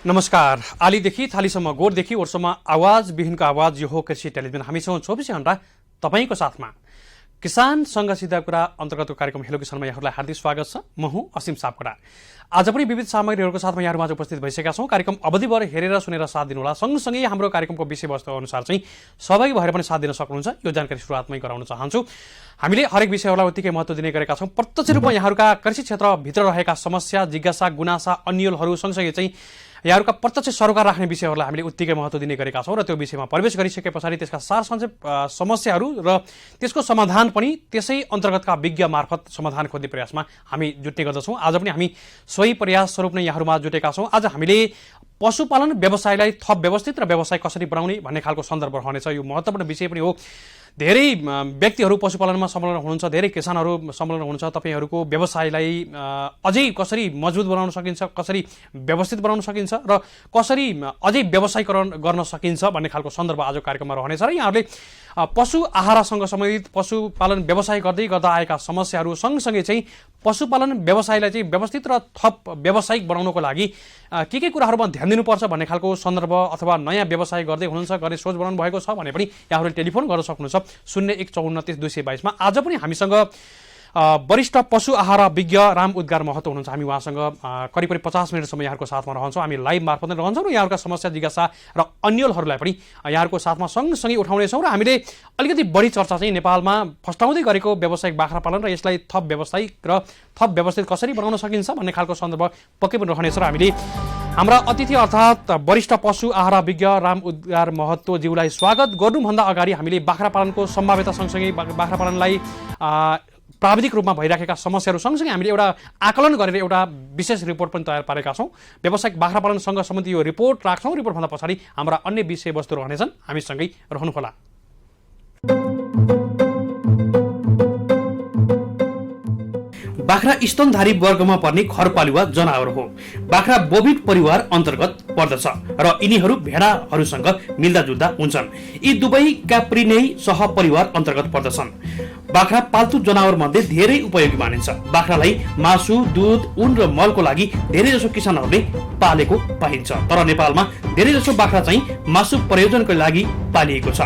नमस्कार। आलीदेखि थालीसम्म, गोठदेखि ओठसम्म आवाज विहीनको आवाज यो हो कृषि टेलिभिजन। हामीसँग 24 घण्टा तपाईको साथमा किसानसँग सिधा कुरा अन्तर्गतको कार्यक्रम हेलो किसानमा यहाँहरूलाई हार्दिक स्वागत छ। म हुँ असीम सापकोटा। आज पनि विविध सामग्रीहरूको साथमा यहाँहरूमाझ उपस्थित भइसकेका छौँ। कार्यक्रम अवधिभर हेरेर सुनेर साथ दिनुहोला। सँगसँगै हाम्रो कार्यक्रमको विषयवस्तु अनुसार चाहिँ सहभागी भएर पनि साथ दिन सक्नुहुन्छ, यो जानकारी सुरुवातमै गराउन चाहन्छु। हामीले हरेक विषयहरूलाई उत्तिकै महत्त्व दिने गरेका छौँ। प्रत्यक्ष रूपमा यहाँहरूका कृषि क्षेत्रभित्र रहेका समस्या, जिज्ञासा, गुनासा, अन्यलहरू सँगसँगै चाहिँ यहाँहरूका प्रत्यक्ष सरोकार राख्ने विषयहरूलाई हामीले उत्तिकै महत्त्व दिने गरेका छौँ र त्यो विषयमा प्रवेश गरिसके पछाडि त्यसका सार समस्याहरू र त्यसको समाधान पनि त्यसै अन्तर्गतका विज्ञ मार्फत समाधान खोज्ने प्रयासमा हामी जुट्ने गर्दछौँ। आज पनि हामी सोही प्रयास स्वरूप नै यहाँहरूमा जुटेका छौँ। आज हामीले पशुपालन व्यवसायलाई थप व्यवस्थित र व्यवसाय कसरी बनाउने भन्ने खालको सन्दर्भ रहनेछ। यो महत्त्वपूर्ण विषय पनि हो। धेरै व्यक्तिहरू पशुपालनमा संलग्न हुनुहुन्छ, धेरै किसानहरू संलग्न हुनुहुन्छ। तपाईँहरूको व्यवसायलाई अझै कसरी मजबुत बनाउन सकिन्छ, कसरी व्यवस्थित बनाउन सकिन्छ र कसरी अझै व्यवसायीकरण गर्न सकिन्छ भन्ने खालको सन्दर्भ आज कार्यक्रममा रहनेछ। र यहाँहरूले पशु आहारसँग सम्बन्धित पशुपालन व्यवसाय गर्दै गर्दा आएका समस्याहरू सँगसँगै चाहिँ पशुपालन व्यवसायलाई चाहिँ व्यवस्थित र थप व्यावसायिक बनाउनको लागि के कुराहरूमा ध्यान दिनुपर्छ भन्ने खालको सन्दर्भ अथवा नयाँ व्यवसाय गर्दै हुनुहुन्छ, गर्ने सोच बनाउनु भएको छ भने पनि यहाँहरूले टेलिफोन गर्न सक्नुहुन्छ 015429 222 मा। आज पनि हामीसँग वरिष्ठ पशु आहार विज्ञ राम उद्गार महतो हुनुहुन्छ। हामी उहाँसँग करिब 50 मिनटसम्म यहाँहरूको साथमा रहन्छौँ। हामी लाइभ मार्फत नै रहन्छौँ र यहाँहरूका समस्या, जिज्ञासा र अन्यलहरूलाई पनि यहाँहरूको साथमा सँगसँगै उठाउनेछौँ। र हामीले अलिकति बढी चर्चा चाहिँ नेपालमा फस्टाउँदै गरेको व्यावसायिक बाख्रा पालन र यसलाई थप व्यावसायिक र थप व्यवस्थित कसरी बनाउन सकिन्छ भन्ने खालको सन्दर्भ पक्कै पनि रहनेछ। र हामीले हाम्रा अतिथि अर्थात् वरिष्ठ पशु आहार विज्ञ राम उद्गार महतोज्यूलाई स्वागत गर्नुभन्दा अगाडि हामीले बाख्रा पालनको सम्भाव्यता सँगसँगै बाख्रा पालनलाई प्राविधिक रूपमा भइराखेका समस्याहरू सँगसँगै हामीले एउटा आकलन गरेर एउटा विशेष रिपोर्ट पनि तयार पारेका छौँ। व्यावसायिक बाख्रा पालनसँग सम्बन्धित यो रिपोर्ट राख्छौँ। रिपोर्टभन्दा पछाडि हाम्रा अन्य विषयवस्तु रहनेछन्। हामीसँगै रहनुहोला। बाख्रा स्तनधारी वर्गमा पर्ने घरपालुवा जनावर हो। बाख्रा बोभिड परिवार अन्तर्गत पर्दछ र यिनीहरू भेडाहरूसँग मिल्दाजुल्दा हुन्छन्। यी दुवै क्याप्रिनेई सहपरिवार अन्तर्गत पर्दछन्। बाख्रा पाल्तु जनावर मध्ये धेरै उपयोगी मानिन्छ। बाख्रालाई मासु, दूध, ऊन र मलको लागि धेरै जसो किसानहरूले पालेको पाइन्छ। तर नेपालमा धेरै जसो बाख्रा चाहिँ मासु प्रयोजनको लागि पालिएको छ।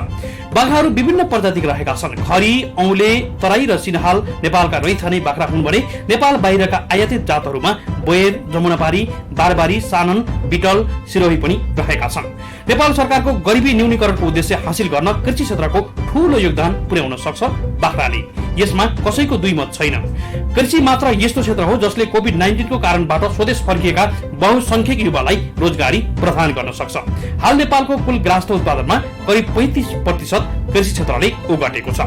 बाख्राहरू विभिन्न प्रजातिका रहेका छन्। खरी, औले, तराई र सिन्हाल नेपालका रैथाने बाख्रा हुन् भने नेपाल बाहिरका आयातित जातहरूमा बोयर, जमुनापारी, बारबारी, सानन, बिटल, सिरोही पनि रहेका छन्। नेपाल सरकारको गरिबी न्यूनीकरणको उद्देश्य हासिल गर्न कृषि क्षेत्रको ठूलो योगदान पुर्याउन सक्छ बाख्राले। यसमा कसैको दुई मत छैन। कृषि मात्र यस्तो क्षेत्र हो जसले कोभिड-19 को कारणबाट स्वदेश फर्किएका बहुसंख्यक युवालाई रोजगारी प्रदान गर्न सक्छ। हाल नेपालको कुल ग्राहस्थ उत्पादनमा करिब 35% कृषि क्षेत्रले ओगटेको छ।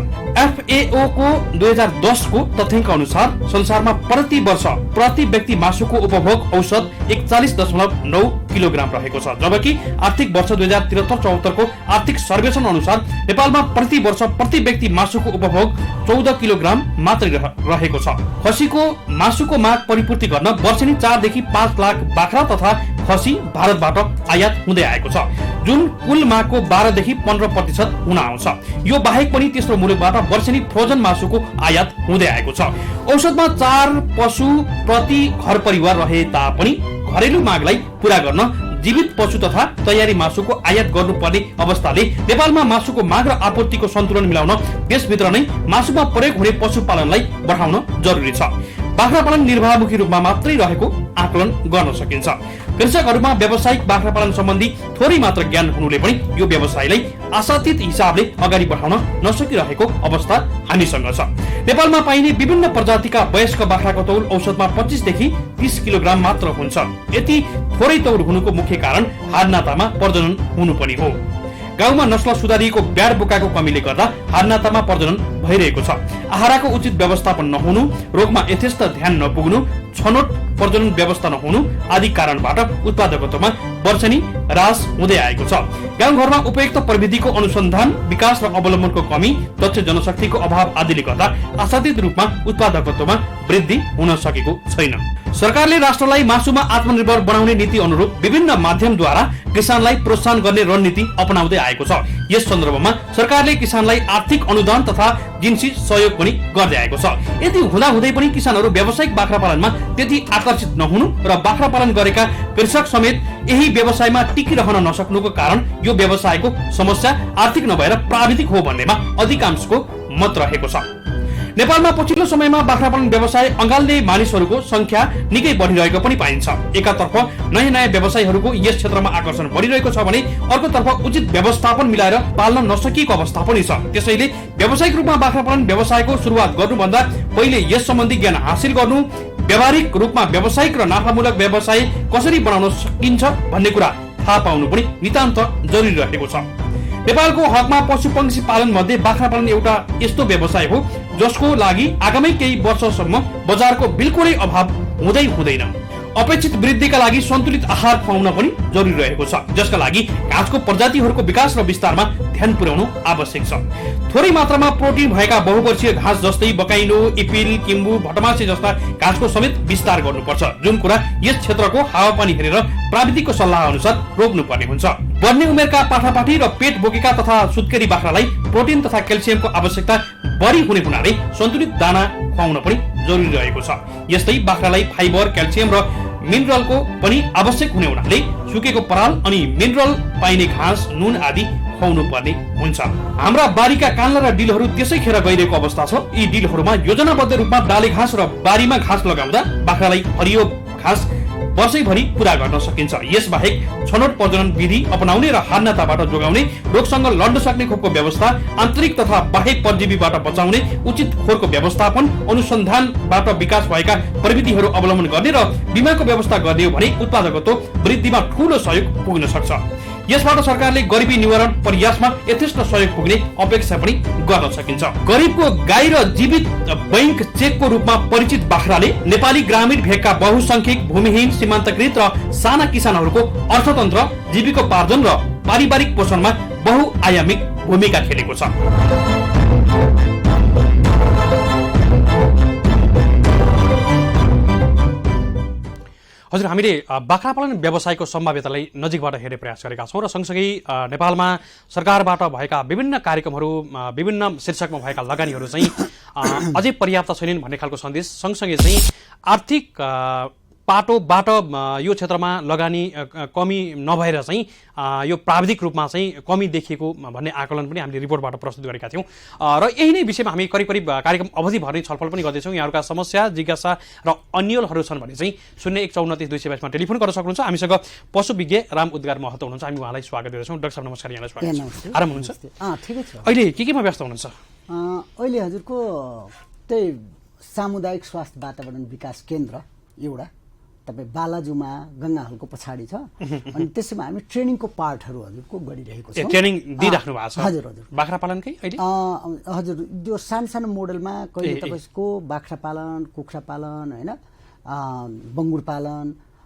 FAO को 2010 को तथ्याङ्क अनुसार संसारमा प्रति वर्ष प्रति व्यक्ति मासुको उपभोग औसत 41.9 किलोग्राम रहेको छ, जबकि आर्थिक वर्ष 2073-74 को आर्थिक सर्वेक्षण अनुसार नेपालमा प्रति वर्ष प्रति व्यक्ति मासुको उपभोग 14 किलोग्राम मात्रै रहेको छ। खसीको मासुको माग परिपूर्ति गर्न वर्षेनी 4 देखि 5 लाख बाख्रा तथा खसी भारतबाट आयात हुँदै आएको छ, जुन कुल मागको 12 देखि 15% हुन आउँछ। यो बाहेक पनि तेस्रो मुलुकबाट वर्षेनी फ्रोजन मासुको आयात हुँदै आएको छ। औसतमा 4 पशु प्रति घर परिवार रहे तापनि घरेलु मागलाई पूरा गर्न जीवित पशु तथा तयारी मासुको आयात गर्नुपर्ने अवस्थाले नेपालमा मासुको माग र आपूर्तिको सन्तुलन मिलाउन देशभित्र नै मासुमा प्रयोग हुने पशुपालनलाई बढाउन जरुरी छ। बाख्रा पालन निर्वाहमुखी रूपमा मात्रै रहेको आकलन गर्न सकिन्छ। कृषकहरूमा व्यावसायिक बाख्रा पालन सम्बन्धी थोरै मात्र ज्ञान हुनुले पनि यो व्यवसायलाई आशातीत हिसाबले अगाडि बढाउन नसकिरहेको अवस्था हामीसँग छ। नेपालमा पाइने विभिन्न प्रजातिका वयस्क बाख्राको तौल औसतमा 25 देखि 30 किलोग्राम मात्र हुन्छ। यति थोरै तौल हुनुको मुख्य कारण हाडनातामा प्रजनन हुनु पनि हो। गाउँमा नस्ल सुधारिएको ब्याड बोकाको कमीले गर्दा हाडनातामा प्रजनन भइरहेको छ। आहारको उचित व्यवस्थापन नहुनु, रोगमा यथेष्ट ध्यान नपुग्नु, छनोट प्रजनन व्यवस्था नहुनु आदि कारणबाट उत्पादकत्वमा वर्षेनी ह्रास हुँदै आएको छ। गाउँघरमा उपयुक्त प्रविधिको अनुसन्धान, विकास र अवलम्बनको कमी, दक्ष जनशक्तिको अभाव आदिले गर्दा आशातीत रूपमा उत्पादकत्वमा वृद्धि हुन सकेको छैन। सरकारले राष्ट्रलाई मासुमा आत्मनिर्भर बनाउने नीति अनुरूप विभिन्न माध्यमद्वारा किसानलाई प्रोत्साहन गर्ने रणनीति अपनाउँदै आएको छ। यस सन्दर्भमा सरकारले किसानलाई आर्थिक अनुदान तथा जिन्सी सहयोग पनि गर्दै आएको छ। यति हुँदाहुँदै पनि किसानहरू व्यावसायिक बाख्रा पालनमा त्यति आकर्षित नहुनु र बाख्रा पालन गरेका कृषक समेत यही व्यवसायमा टिकिरहन नसक्नुको कारण यो व्यवसायको समस्या आर्थिक नभएर प्राविधिक हो भन्नेमा अधिकांशको मत रहेको छ। नेपालमा पछिल्लो समयमा बाख्रा पालन व्यवसाय अँगाल्ने मानिसहरूको संख्या निकै बढिरहेको पनि पाइन्छ। एकातर्फ नयाँ नयाँ व्यवसायीहरूको यस क्षेत्रमा आकर्षण बढिरहेको छ भने अर्कोतर्फ उचित व्यवस्थापन मिलाएर पाल्न नसकिएको अवस्था पनि छ। त्यसैले व्यावसायिक रूपमा बाख्रा पालन व्यवसायको सुरुवात गर्नुभन्दा पहिले यस सम्बन्धी ज्ञान हासिल गर्नु, व्यावहारिक रूपमा व्यावसायिक र नाफामूलक व्यवसाय कसरी बनाउन सकिन्छ भन्ने कुरा थाहा पाउनु पनि नितान्त जरुरी रहेको छ। नेपालको हकमा पशु पंक्षी पालन मध्ये बाख्रा पालन एउटा यस्तो व्यवसाय हो जसको लागि आगामी केही वर्षसम्म बजारको बिल्कुलै अभाव हुँदैन। अपेक्षित वृद्धिका लागि सन्तुलित आहार खुवाउन पनि जरुरी रहेको छ, जसका लागि घाँसको प्रजातिहरूको विकास र विस्तारमा ध्यान पुर्याउनु आवश्यक छ। थोरै मात्रामा प्रोटिन भएका बहुवर्षीय घाँस जस्तै बकाइलो, इपिल, किम्बु, भटमासे जस्ता घाँसको समेत विस्तार गर्नुपर्छ, जुन कुरा यस क्षेत्रको हावापानी हेरेर प्राविधिकको सल्लाह अनुसार रोक्नुपर्ने हुन्छ। बढ्ने उमेरका पाठापाठी र पेट बोकेका तथा सुत्केरी बाख्रालाई प्रोटिन तथा क्याल्सियमको आवश्यकता बढी हुने हुनाले सन्तुलित दाना खुवाउन पनि जरुरी रहेको छ। यस्तै बाख्रालाई फाइबर, क्याल्सियम र मिनरलको पनि आवश्यक हुने हुनाले सुकेको पराल अनि मिनरल पाइने घाँस, नुन आदि खुवाउनु पर्ने हुन्छ। हाम्रा बारीका कान्ला र डिलहरू त्यसै खेर गइरहेको अवस्था छ। यी डिलहरूमा योजनाबद्ध रूपमा डाले घाँस र बारीमा घाँस लगाउँदा बाख्रालाई हरियो घाँस वर्षैभरि पूरा गर्न सकिन्छ। यसबाहेक छनौट प्रजनन विधि अपनाउने र हान्नाताबाट जोगाउने, रोगसँग लड्न सक्ने खोपको व्यवस्था, आन्तरिक तथा बाह्य परजीवीबाट बचाउने, उचित खोरको व्यवस्थापन, अनुसन्धानबाट विकास भएका प्रविधिहरू अवलम्बन गर्ने र बीमाको व्यवस्था गर्ने हो भने उत्पादकत्व वृद्धिमा ठूलो सहयोग पुग्न सक्छ। यसबाट सरकारले गरिबी निवारण प्रयासमा यथेष्ट सहयोग पुग्ने अपेक्षा पनि गर्न सकिन्छ। गरिबको गाई र जीवित बैंक चेकको रूपमा परिचित बाख्राले नेपाली ग्रामीण भेगका बहुसंख्यक भूमिहीन, सीमान्तकृत र साना किसानहरूको अर्थतन्त्र, जीविकोपार्जन र पारिवारिक पोषणमा बहुआयामिक भूमिका खेलेको छ। हजुर, हामीले बाख्रा पालन व्यवसायको सम्भाव्यतालाई नजिकबाट हेर्ने प्रयास गरेका छौँ र सँगसँगै नेपालमा सरकारबाट भएका विभिन्न कार्यक्रमहरू, विभिन्न शीर्षकमा भएका लगानीहरू चाहिँ अझै पर्याप्त छैनन् भन्ने खालको सन्देश, सँगसँगै चाहिँ आर्थिक पाटोबाट यो क्षेत्रमा लगानी कमी नभएर चाहिँ यो प्राविधिक रूपमा चाहिँ कमी देखिएको भन्ने आकलन पनि हामीले रिपोर्टबाट प्रस्तुत गरेका थियौँ र यही नै विषयमा हामी करिब कार्यक्रम अवधिभर नै छलफल पनि गर्दैछौँ। यहाँहरूका समस्या, जिज्ञासा र अन्यलहरू छन् भने चाहिँ 01943222 टेलिफोन गर्न सक्नुहुन्छ। हामीसँग पशुविज्ञ राम उद्गार महतो हुनुहुन्छ, हामी उहाँलाई स्वागत गर्दछौँ। डाक्टर साहब नमस्कार, यहाँलाई स्वागत छ। आराम हुनुहुन्छ? ठिकै छ। अहिले केमा व्यस्त हुनुहुन्छ? अहिले हजुरको त्यही सामुदायिक स्वास्थ्य वातावरण विकास केन्द्र एउटा तपाईँ बालाजुमा गङ्गा हलको पछाडि छ, अनि त्यसैमा हामी ट्रेनिङको पार्टहरू हजुरको गरिरहेको छौँ। ट्रेनिङ दिइराख्नु भएको छ? हजुर हजुर। बाख्रा पालनकै अहिले हजुर, त्यो सानो मोडलमा कहिले तपाईँको बाख्रा पालन, कुखुरा पालन, होइन, बङ्गुर पालन,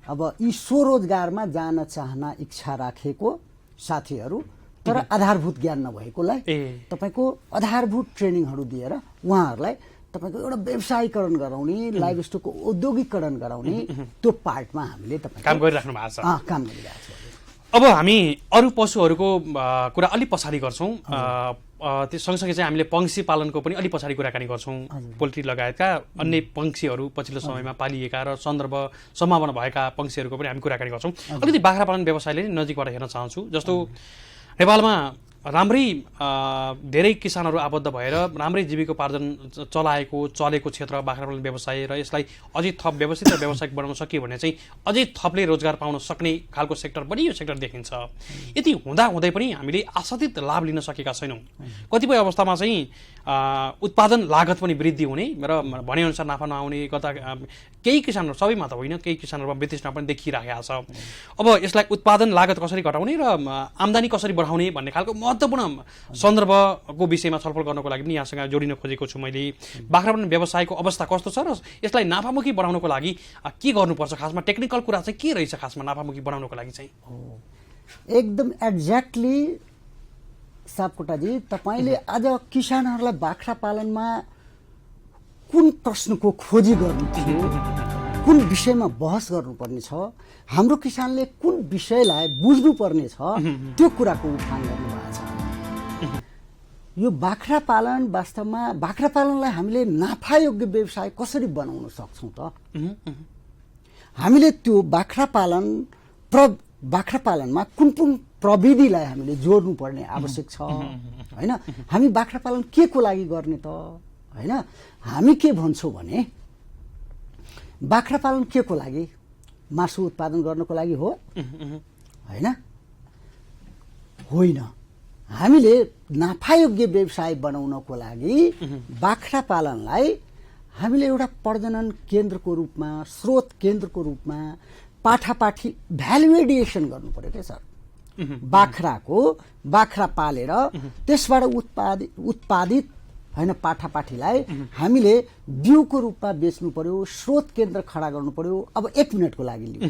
अब यी स्वरोजगारमा जान चाहना इच्छा राखेको साथीहरू तर आधारभूत ज्ञान नभएकोलाई तपाईँको आधारभूत ट्रेनिङहरू दिएर उहाँहरूलाई तपाईको एउटा व्यवसायीकरण गराउने, लाइभ स्टकको औद्योगिकरण गराउने त्यो पार्टमा हामीले काम गरिराख्नु भएको छ। काम गरिरहेको छ। अब हामी अरू पशुहरूको कुरा अलि पछाडि गर्छौँ, त्यो सँगसँगै चाहिँ हामीले पंक्षी पालनको पनि अलि पछाडि कुराकानी गर्छौँ। पोल्ट्री लगायतका अन्य पंक्षीहरू पछिल्लो समयमा पालिएका र सन्दर्भ सम्भावना भएका पंक्षीहरूको पनि हामी कुराकानी गर्छौँ। अलिकति बाख्रा पालन व्यवसायले नजिकबाट हेर्न चाहन्छु। जस्तो नेपालमा राम्रै धेरै किसानहरू आबद्ध भएर राम्रै जीविकोपार्जन चलेको क्षेत्र बाख्रा पालन व्यवसाय र यसलाई अझै थप व्यवस्थित र व्यावसायिक बनाउन सकियो भने चाहिँ अझै थपले रोजगार पाउन सक्ने खालको सेक्टर पनि यो सेक्टर देखिन्छ। यति हुँदै पनि हामीले आशातीत लाभ लिन सकेका छैनौँ। कतिपय अवस्थामा चाहिँ उत्पादन लागत पनि वृद्धि हुने र भनेअनुसार नाफा नआउने कता केही किसानहरू, सबैमा त होइन, केही किसानहरूमा वितृष्णा पनि देखिरहेको छ। अब यसलाई उत्पादन लागत कसरी घटाउने र आम्दानी कसरी बढाउने भन्ने खालको महत्त्वपूर्ण सन्दर्भको विषयमा छलफल गर्नको लागि पनि यहाँसँग जोडिन खोजेको छु मैले। बाख्रा पालन व्यवसायको अवस्था कस्तो छ र यसलाई नाफामुखी बनाउनको लागि के गर्नुपर्छ? खासमा टेक्निकल कुरा चाहिँ के रहेछ खासमा नाफामुखी बनाउनको लागि चाहिँ? एकदम एक्ज्याक्टली सापकोटाजी, तपाईँले आज किसानहरूलाई बाख्रा पालनमा कुन प्रश्नको खोजी गर्नु थियो कुन विषयमा बहस गर्नुपर्ने छ, हाम्रो किसानले कुन विषयलाई बुझ्नुपर्ने छ, त्यो कुराको उठान गर्नुभएको छ। यो बाख्रा पालन वास्तवमा बाख्रा पालनलाई हामीले नाफायोग्य व्यवसाय कसरी बनाउन सक्छौँ त? हामीले त्यो बाख्रा पालनमा कुन कुन प्रविधिलाई हामीले जोड्नु पर्ने आवश्यक छ, हैन? हामी बाख्रा पालन के को लागि गर्ने त, हैन? हामी के भन्छौँ भने बाख्रा पालन के को लागि? मासु उत्पादन गर्नको लागि हो, हैन? होइन। हामीले नाफायोग्य व्यवसाय बनाउनको लागि बाख्रा पालनलाई हामीले एउटा प्रजनन केन्द्रको रूपमा, स्रोत केन्द्रको रूपमा, पाठापाठी भ्यालु एडिसन गर्नु पर्यो क्या सर। बाख्रा पालेर त्यसबाट उत्पादित हैन पाठापाठीलाई हामीले बिउको रूपमा बेच्नु पर्यो, स्रोत केन्द्र खडा गर्नु पर्यो। अब 1 मिनटको लागि लिऊ,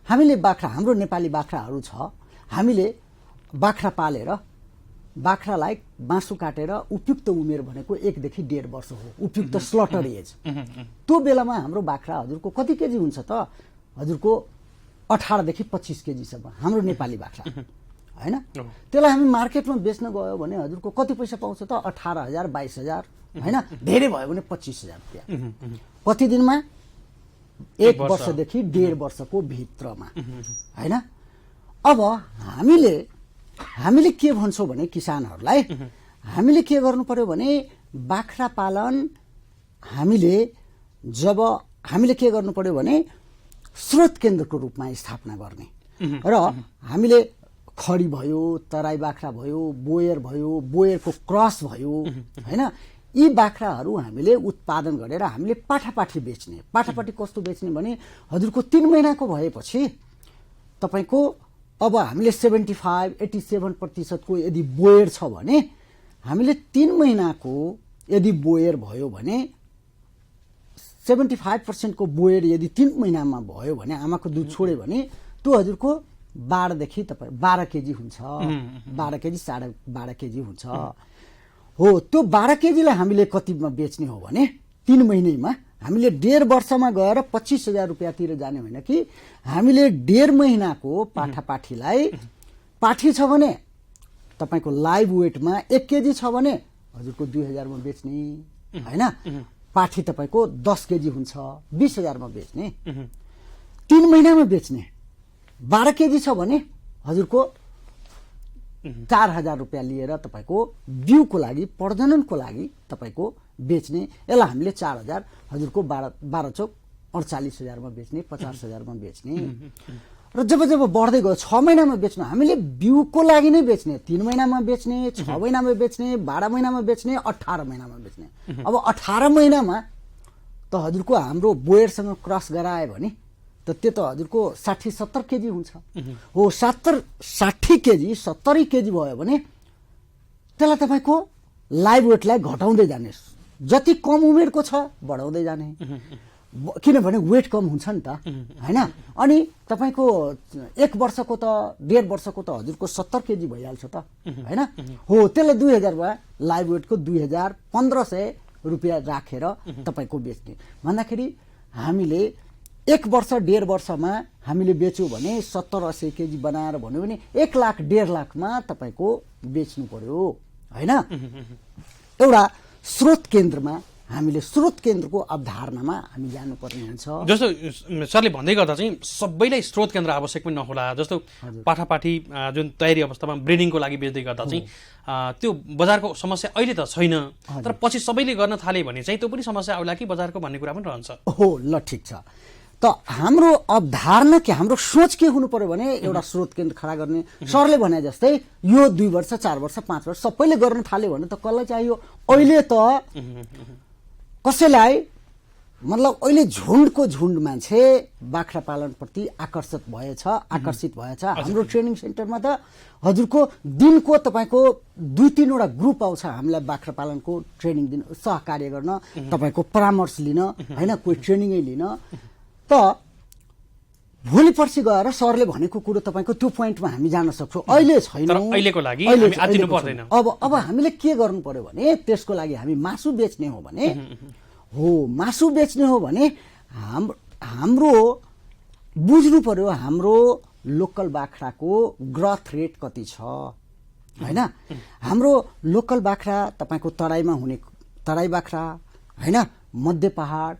हामीले हाम्रो नेपाली बाख्राहरू छ, हामीले बाख्रा पालेर बाख्रालाई मासु काटेर उपयुक्त उमेर भनेको 1 देखि 1.5 वर्ष हो, उपयुक्त स्लटर एज। त्यो बेलामा हाम्रो बाख्रा हजुरको कति केजी हुन्छ त? हजुरको 18 देखि 25 केजीसम्म हाम्रो नेपाली बाख्रा, हैन? त्यसलाई हामी मार्केटमा बेच्न गयो भने हजुरको कति पैसा पाउँछ त? 18,000 22,000, हैन? धेरै भयो भने 25,000 रुपैयाँ। कति दिनमा? 1 वर्षदेखि 1.5 वर्षको भित्रमा, हैन? अब हामीले के भन्छौँ भने किसानहरूलाई हामीले के गर्नु पर्यो भने बाख्रा पालन हामीले के गर्नु पर्यो भने स्रोत केन्द्रको रूपमा स्थापना गर्ने र हामीले खडी भयो, तराई बाख्रा भयो, बोयरको क्रस भयो, हैन? यी बाख्राहरू हामीले उत्पादन गरेर हामीले पाठापाठी बेच्ने। पाठापाठी कस्तो बेच्ने भने हजुरको 3 महिनाको भएपछि तपाईको अब हामीले 75-87% को यदि बोयर छ भने हामीले 3 महिनाको यदि बोयर भयो भने 75% को बोयर यदि 3 महिनामा भयो भने आमाको दुध छोड्यो भने त्यो हजुरको 12 देखि 12 केजी हुन्छ, 12 केजी 12.5 केजी हुन्छ। हो, त्यो 12 केजीलाई हामीले कतिमा बेच्ने हो भने 3 महिनामा हामीले 1.5 वर्षमा गएर 25,000 रुपैयाँ तिर जाने होइन कि हामीले 1.5 महिनाको पाठापाठीलाई, पाठी छ भने तपाईको लाइभ वेटमा 1 केजी छ भने हजुरको 2,000 मा बेच्ने, हैन? पाठी तपाईको 10 केजी हुन्छ 20,000 मा बेच्ने। 3 महिनामा बेच्ने 12 केजी छ भने हजुरको 4,000 रुपैयाँ लिएर तपाईको बिउको लागि, प्रजननको लागि तपाईको बेच्ने। यसलाई हामीले 4,000 हजुरको 12 चौक 48,000 मा बेच्ने, 50,000 मा बेच्ने। र जब बढ्दै गयो 6 महिनामा बेच्नु, हामीले बिउको लागि नै बेच्ने। 3 महिनामा बेच्ने, 6 महिनामा बेच्ने, 12 महिनामा बेच्ने, 18 महिनामा बेच्ने। अब 18 महिनामा त हजुरको हाम्रो बोयरसँग क्रस गरायो भने त त्यो त हजुरको 60-70 केजी हुन्छ। हो, 60 केजी 70 केजी भयो भने त्यसलाई तपाईको लाइभ वेटलाई घटाउँदै जाने, जति कम उमेरको छ बढाउँदै जाने, किनभने वेट कम हुन्छ नि त, हैन? अनि तपाईको 1 वर्षको त 1.5 वर्षको त हजुरको 70 केजी भइहाल्छ त, हैन? हो, त्यसलाई 2,000 मा लाइभ वेटको 2,000-1,500 रुपैयाँ राखेर तपाईको बेच्ने भन्दाखेरि हामीले 1 वर्ष 1.5 वर्षमा हामीले बेच्यौँ भने 70-80 केजी बनाएर भन्यो भने 1 लाख 1.5 लाखमा तपाईको बेच्नु पर्यो, हैन? एउटा स्रोत केन्द्रमा हामीले स्रोत केन्द्रको अवधारणामा हामी जानुपर्ने हुन्छ। जस्तो सरले भन्दै गर्दा चाहिँ सबैलाई स्रोत केन्द्र आवश्यक पनि नहोला। जस्तो पाठापाठी जुन तयारी अवस्थामा ब्रिडिङको लागि बेच्दै गर्दा चाहिँ त्यो बजारको समस्या अहिले त छैन, तर पछि सबैले गर्न थाले भने चाहिँ त्यो पनि समस्या आउला कि बजारको भन्ने कुरा पनि रहन्छ। हो, ल ठिक छ। त हाम्रो अवधारणा के, हाम्रो सोच के हुनु पर्यो भने एउटा स्रोत केन्द्र खडा गर्ने। सरले भने जस्तै यो 2 वर्ष 4 वर्ष 5 वर्ष सबैले गर्न थाल्यो भने त कसलाई चाहियो? अहिले त कसैलाई मतलब अहिले झुन्डको झुन्ड मान्छे बाख्रा पालनप्रति आकर्षित भएछ। हाम्रो ट्रेनिङ सेन्टरमा त हजुरको दिनको तपाईको 2-3 वटा ग्रुप आउँछ हामीलाई बाख्रा पालनको ट्रेनिङ दिन, सहकार्य गर्न, तपाईको परामर्श लिन, हैन? कोही ट्रेनिङै लिन। त भोलि पर्सि गएर सरले भनेको कुरो तपाईको त्यो पोइन्टमा हामी जान सक्छौँ। अहिले छैन, अहिलेको लागि हामी आदिनु पर्दैन। अब हामीले के गर्नु पर्यो भने त्यसको लागि हामी मासु बेच्ने हो भने हाम्रो बुझ्नु पर्यो हाम्रो लोकल बाख्राको ग्रोथ रेट कति छ हैन। हाम्रो लोकल बाख्रा तपाईको तराईमा हुने तराई बाख्रा हैन, मध्य पहाड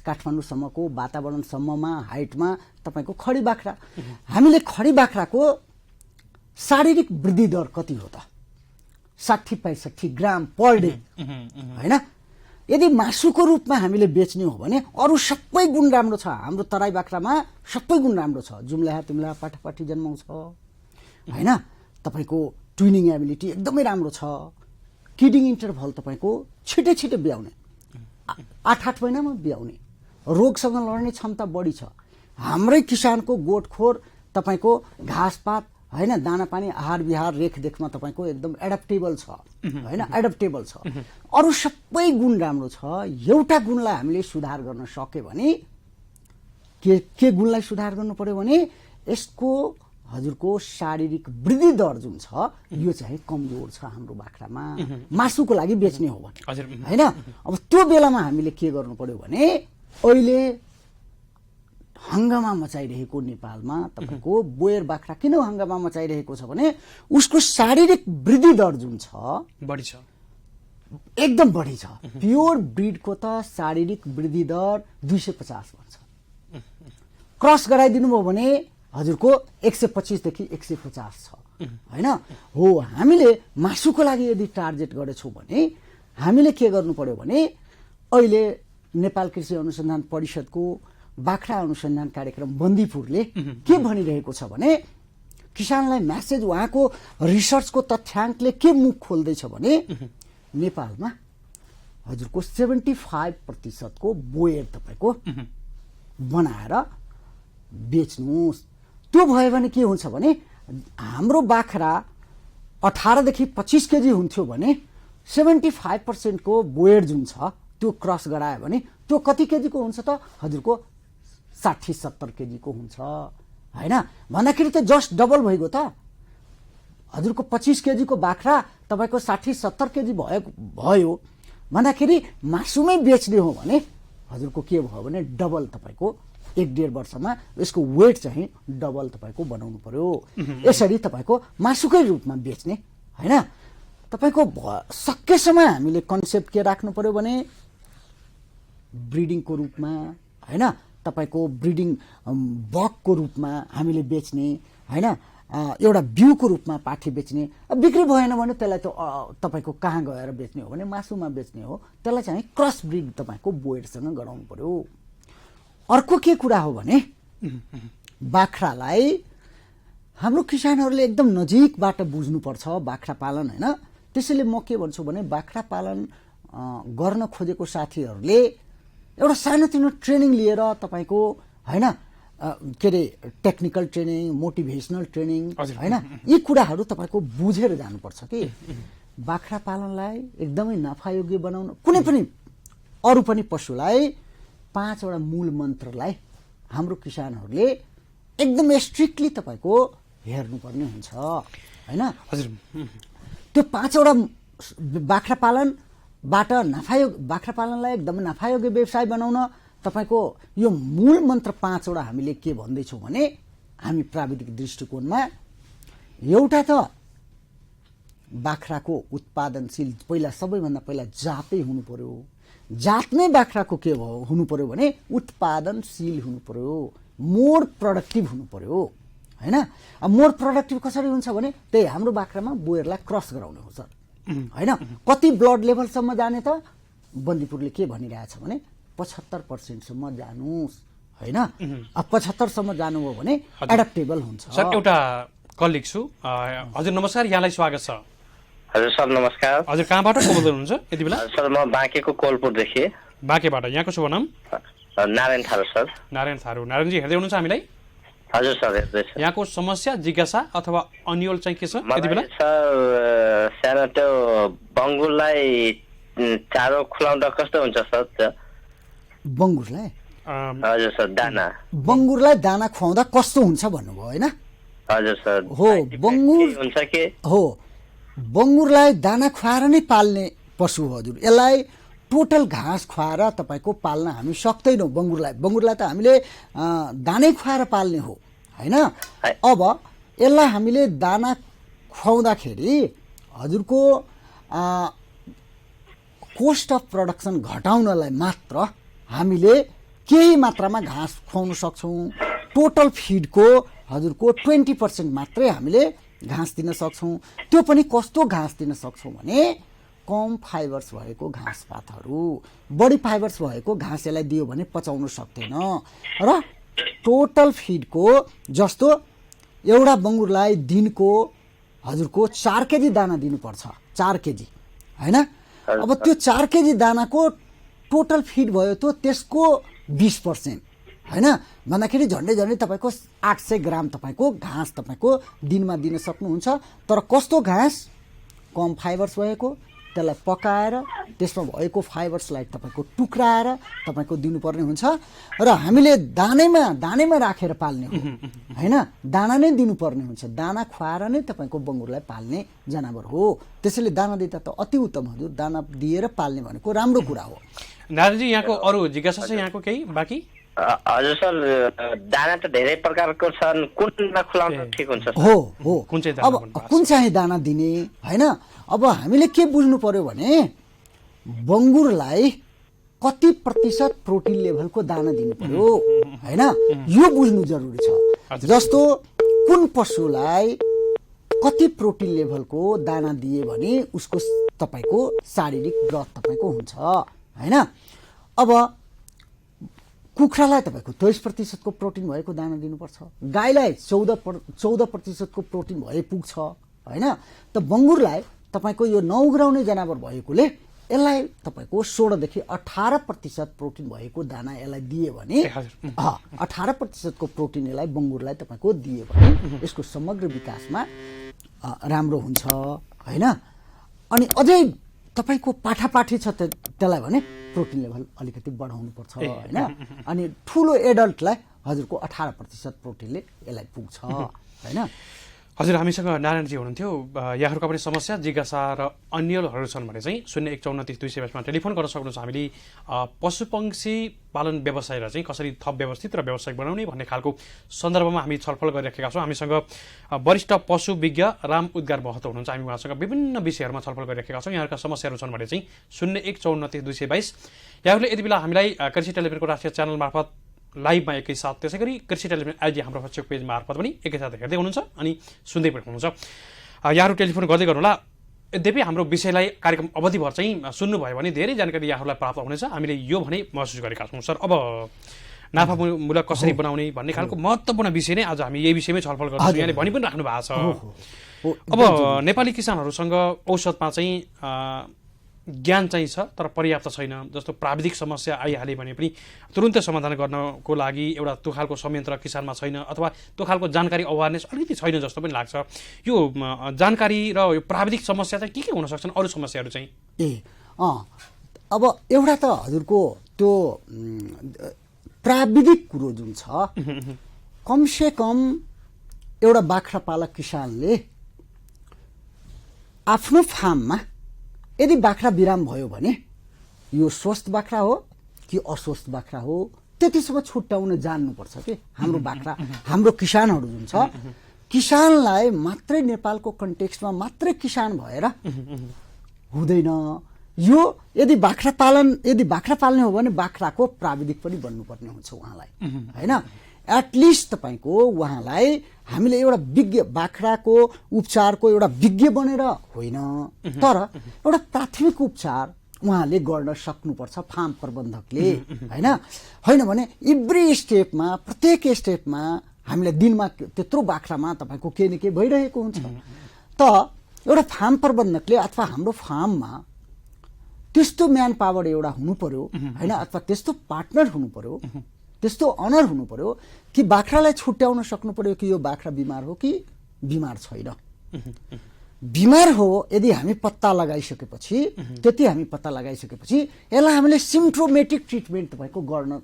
काठमाडौँसम्मको वातावरणसम्ममा हाइटमा तपाईको खडी बाख्रा, हामीले खडी बाख्राको शारीरिक वृद्धि दर कति हो त? 60-65 ग्राम पर डे हैन। यदि मासुको रूपमा हामीले बेच्ने हो भने अरू सबै गुण राम्रो छ। हाम्रो तराई बाख्रामा सबै गुण राम्रो छ। जुम्ला तिम्ला पाठापाठी जन्माउँछ हैन। तपाईको ट्युनिङ एबिलिटी एकदमै राम्रो छ। किडिङ इन्टरभल तपाईको छिटै ब्याउने, 8 महिनामा ब्याउने, रोगसँग लड्ने क्षमता बढी छ। हाम्रै किसानको गोठखोर तपाईको घाँसपात हैन, दाना पानी आहार विहार रेखदेखमा तपाईको एकदम एडप्टेबल छ हैन, एडप्टेबल छ। अरू सबै गुण राम्रो छ। एउटा गुणलाई हामीले सुधार गर्न सक्यो भने के गुणलाई सुधार गर्नु पर्यो भने यसको हजुरको शारीरिक वृद्धि दर जुन छ यो चाहिँ कमजोर छ हाम्रो बाख्रामा, मासुको लागि बेच्ने हो भने हैन। अब त्यो बेलामा हामीले के गर्नु पर्यो भने अहिले हंगामा मचाइरहेको नेपालमा तपाईको बोयर बाख्रा किन हंगामा मचाइरहेको छ भने उसको शारीरिक वृद्धि दर जुन छ बढी छ, एकदम बढी छ। प्योर ब्रिडको त शारीरिक वृद्धि दर 250 भन्छ। क्रस गराइदिनु भयो भने हजुरको 125 देखि 150 छ हैन। हो, हामीले मासुको लागि यदि टार्गेट गरेछौँ भने हामीले के गर्नु पर्यो भने अहिले नेपाल कृषि अनुसन्धान परिषदको बाख्रा अनुसन्धान कार्यक्रम बन्दीपुरले के भनिरहेको छ भने किसानलाई मेसेज, उहाँको रिसर्चको तथ्याङ्कले के मुख खोल्दैछ भने नेपालमा हजुरको 75% को बोयर तपाईको बनाएर बेच्नुहोस्। त्यो भयो भने के हुन्छ भने हाम्रो बाख्रा 18 देखि 25 केजी हुन्थ्यो भने 75% को बोयर जुन छ त्यो क्रस गरायो भने त्यो कति केजीको हुन्छ त? हजुरको 60-70 केजीको हुन्छ हैन। भन्दाखेरि त जस्ट डबल भइगयो त। हजुरको 25 केजीको बाख्रा तपाईको 60-70 केजी भयो भन्दाखेरि मासुमै बेच्ने हो भने हजुरको के भयो भने डबल तपाईको 1-1.5 वर्षमा यसको वेट चाहिँ डबल तपाईको बनाउनु पर्यो। यसरी तपाईको मासुकै रूपमा बेच्ने हैन। तपाईको सकेसम्म हामीले कन्सेप्ट के राख्नु पर्यो भने ब्रिडिङको रूपमा हैन, तपाईको ब्रिडिङ बकको रूपमा हामीले बेच्ने हैन, एउटा बिउको रूपमा पाठी बेच्ने। बिक्री भएन भने त्यसलाई त तपाईको कहाँ गएर बेच्ने हो भने मासुमा बेच्ने हो। त्यसलाई चाहिँ क्रस ब्रिड तपाईको बोयरसँग गराउनु पर्यो। अर्को के कुरा हो भने बाख्रालाई हाम्रो किसानहरूले एकदम नजिकबाट बुझ्नुपर्छ बाख्रा पालन हैन। त्यसैले म के भन्छु भने बाख्रा पालन गर्न खोजेको साथीहरूले एउटा सानोतिनो ट्रेनिङ लिएर तपाईको हैन, के अरे टेक्निकल ट्रेनिङ, मोटिभेसनल ट्रेनिङ हैन, यी कुराहरू तपाईको बुझेर जानुपर्छ कि बाख्रा पालनलाई एकदमै नाफायोग्य बनाउन कुनै पनि अरू पनि पशुलाई 5 वटा मूल मन्त्रलाई हाम्रो किसानहरूले एकदमै स्ट्रिक्टली तपाईको हेर्नुपर्ने हुन्छ हैन। हजुर, त्यो 5 वटा बाख्रा पालनबाट बाख्रा पालनलाई एकदमै नाफायोग्य व्यवसाय बनाउन तपाईको यो मूल मन्त्र 5 वटा हामीले के भन्दैछौँ भने हामी प्राविधिक दृष्टिकोणमा एउटा त बाख्राको उत्पादनशील पहिला सबैभन्दा पहिला जातै हुनु पर्यो। जात नै बाख्राको के हुनु पर्यो भने उत्पादनशील हुनु पर्यो, मोर प्रोडक्टिभ हुनु पर्यो हैन। अब मोर प्रोडक्टिभ कसरी हुन्छ भने त्यही हाम्रो बाख्रामा बोयरलाई क्रस गराउने हो सर हैन। कति ब्लड लेभलसम्म जाने त? बन्दीपुरले के भनिरहेछ भने 75% सम्म जानुस् हैन। अब 75 सम्म जानुभयो भने एडप्टेबल हुन्छ। सर एउटा कलिग छु। हजुर नमस्कार, यहाँलाई स्वागत छ। हजुर सर नमस्कार। हजुर कहाँबाट को बोल्दै हुनुहुन्छ यति बेला? सर म बाँकेको कोलपुरदेखि। बाँकेबाट। यहाँको शुभ नाम? नारायण थारू सर। नारायण थारू। नारायणजी हेर्दै हुनुहुन्छ हामीलाई? हजुर सर हेर्दैछु। यहाँको समस्या, जिज्ञासा अथवा अन्यल चाहिँ के छ यति बेला? सर सानो त्यो बङ्गुरलाई चारो खुलाउँदा कस्तो हुन्छ सर? बङ्गुरलाई? हजुर सर दाना। बङ्गुरलाई दाना खुवाउँदा कस्तो हुन्छ भन्नुभयो हैन? हजुर सर। हो, बङ्गुर हुन्छ के? हो, बङ्गुरलाई दाना खुवाएर नै पाल्ने पशु हो हजुर। यसलाई टोटल घाँस खुवाएर तपाईँको पाल्न हामी सक्दैनौँ बङ्गुरलाई त हामीले दानै खुवाएर पाल्ने हो होइन। अब यसलाई हामीले दाना खुवाउँदाखेरि हजुरको कोस्ट अफ प्रोडक्सन घटाउनलाई मात्र हामीले केही मात्रामा घाँस खुवाउन सक्छौँ। टोटल फिडको हजुरको 20% मात्रै हामीले घाँस दिन सक्छौँ। त्यो पनि कस्तो घाँस दिन सक्छौँ भने कम फाइबर्स भएको घाँस पातहरू, बढी फाइबर्स भएको घाँस यसलाई दियो भने पचाउन सक्दैन र टोटल फिडको जस्तो एउटा बङ्गुरलाई दिनको हजुरको 4 केजी दाना दिनुपर्छ, 4 केजी होइन। अब त्यो 4 केजी दानाको टोटल फिड भयो त त्यसको 20% होइन भन्दाखेरि झन्डै तपाईँको 800 ग्राम तपाईँको घाँस तपाईँको दिनमा दिन सक्नुहुन्छ। तर कस्तो घाँस? कम फाइबर्स भएको, त्यसलाई पकाएर त्यसमा भएको फाइबर्सलाई तपाईँको टुक्राएर तपाईँको दिनुपर्ने हुन्छ र हामीले दानैमा राखेर पाल्ने हो होइन। दाना नै दिनुपर्ने हुन्छ, दाना खुवाएर नै तपाईँको बङ्गुरलाई पाल्ने जनावर हो। त्यसैले दाना दिँदा त अति उत्तम हजुर, दाना दिएर पाल्ने भनेको राम्रो कुरा हो। नारायणजी यहाँको अरू जिज्ञासा छ यहाँको केही बाँकी? हजुर सर, दाना त धेरै प्रकारको छन्, कुनमा खुलाउन ठिक हुन्छ? हो कुन चाहिँ अब कुन चाहिँ दाना दिने होइन। अब हामीले के बुझ्नु पर्यो भने बङ्गुरलाई कति प्रतिशत प्रोटिन लेभलको दाना दिनु पर्यो होइन, यो बुझ्नु जरुरी छ। जस्तो कुन पशुलाई कति प्रोटिन लेभलको दाना दिए भने उसको तपाईँको शारीरिक ग्रोथ तपाईँको हुन्छ होइन। अब कुखुरालाई तपाईँको 23% को प्रोटिन भएको दाना दिनुपर्छ, गाईलाई 14% प्रोटिन भए पुग्छ होइन। त बङ्गुरलाई तपाईँको यो 9 ग्राउने जनावर भएकोले यसलाई तपाईँको 16 देखि 18% प्रोटिन भएको दाना यसलाई दिए भने 18% को प्रोटिन यसलाई बङ्गुरलाई तपाईँको दिए भने यसको समग्र विकासमा राम्रो हुन्छ होइन। अनि अझै तपाईँको पाठापाठी छ त्यसलाई भने प्रोटिन लेभल अलिकति बढाउनु पर्छ होइन। अनि ठुलो एडल्टलाई हजुरको 18% प्रोटिनले यसलाई पुग्छ होइन। हजुर हामीसँग नारायणजी हुनुहुन्थ्यो, यहाँहरूका पनि समस्या जिज्ञासा र अन्यहरू छन् भने चाहिँ 015430-222मा टेलिफोन गर्न सक्नुहुन्छ। हामीले पशुपक्षी पालन व्यवसायलाई चाहिँ कसरी थप व्यवस्थित र व्यावसायिक बनाउने भन्ने खालको सन्दर्भमा हामी छलफल गरिरहेका छौँ। हामीसँग वरिष्ठ पशु विज्ञ राम उद्गार महतो हुनुहुन्छ, हामी उहाँसँग विभिन्न विषयहरूमा छलफल गरिरहेका छौँ। यहाँहरूका समस्याहरू छन् भने चाहिँ 015430-222। यहाँहरूले यति बेला हामीलाई कृषि टेलिभिजनको राष्ट्रिय च्यानल मार्फत लाइभमा एकैसाथ, त्यसै गरी कृषि टेलिभिजन आइडी हाम्रो फेसबुक पेज मार्फत पनि एकैसाथ हेर्दै हुनुहुन्छ अनि सुन्दै पनि हुनुहुन्छ। यहाँहरू टेलिफोन गर्दै गर्नुहोला। यद्यपि हाम्रो विषयलाई कार्यक्रम अवधिभर चाहिँ सुन्नुभयो भने धेरै जानकारी यहाँहरूलाई प्राप्त हुनेछ, हामीले यो भने महसुस गरेका छौँ। सर, अब नाफामूलक कसरी बनाउने भन्ने खालको महत्त्वपूर्ण विषय नै आज हामी यही विषयमै छलफल गर्छौँ। यहाँले भनि पनि राख्नु भएको छ। अब नेपाली किसानहरूसँग औषधमा चाहिँ ज्ञान चाहिँ छ तर पर्याप्त छैन। जस्तो प्राविधिक समस्या आइहाले भने पनि तुरुन्तै समाधान गर्नको लागि एउटा त्यो खालको संयन्त्र किसानमा छैन, अथवा त्यो खालको जानकारी अवेरनेस अलिकति छैन जस्तो पनि लाग्छ। यो जानकारी र यो प्राविधिक समस्या चाहिँ के हुन सक्छन्, अरू समस्याहरू चाहिँ? अब एउटा त हजुरको त्यो प्राविधिक कुरो जुन छ, कमसे कम एउटा बाख्रा पालक किसानले आफ्नो फार्ममा यदि बाख्रा बिराम भयो भने यो स्वस्थ बाख्रा हो कि अस्वस्थ बाख्रा हो त्यतिसम्म छुट्याउन जान्नुपर्छ कि हाम्रो बाख्रा, हाम्रो किसानहरू जुन छ, किसानलाई मात्रै नेपालको कन्टेक्स्टमा मात्रै किसान भएर हुँदैन। यो यदि बाख्रा पाल्ने हो भने बाख्राको प्राविधिक पनि बन्नुपर्ने हुन्छ उहाँलाई होइन। एटलिस्ट तपाईँको उहाँलाई हामीले एउटा विज्ञ बाख्राको उपचारको एउटा विज्ञ बनेर होइन, तर एउटा प्राथमिक उपचार उहाँले गर्न सक्नुपर्छ फार्म प्रबन्धकले होइन भने एभ्री स्टेपमा, प्रत्येक स्टेपमा हामीलाई दिनमा त्यत्रो बाख्रामा तपाईँको केही न केही भइरहेको हुन्छ। त एउटा फार्म प्रबन्धकले अथवा हाम्रो फार्ममा त्यस्तो म्यान पावर एउटा हुनु पर्यो होइन, अथवा त्यस्तो पार्टनर हुनु पर्यो, त्यस्तो अनर हुनु पर्यो कि बाख्रालाई छुट्याउन सक्नु पर्यो कि यो बाख्रा बिमार हो कि बिमार छैन। बिमार हो यदि हामी पत्ता लगाइसकेपछि, यसलाई हामीले सिम्प्टोमेटिक ट्रिटमेन्ट तपाईँको गर्न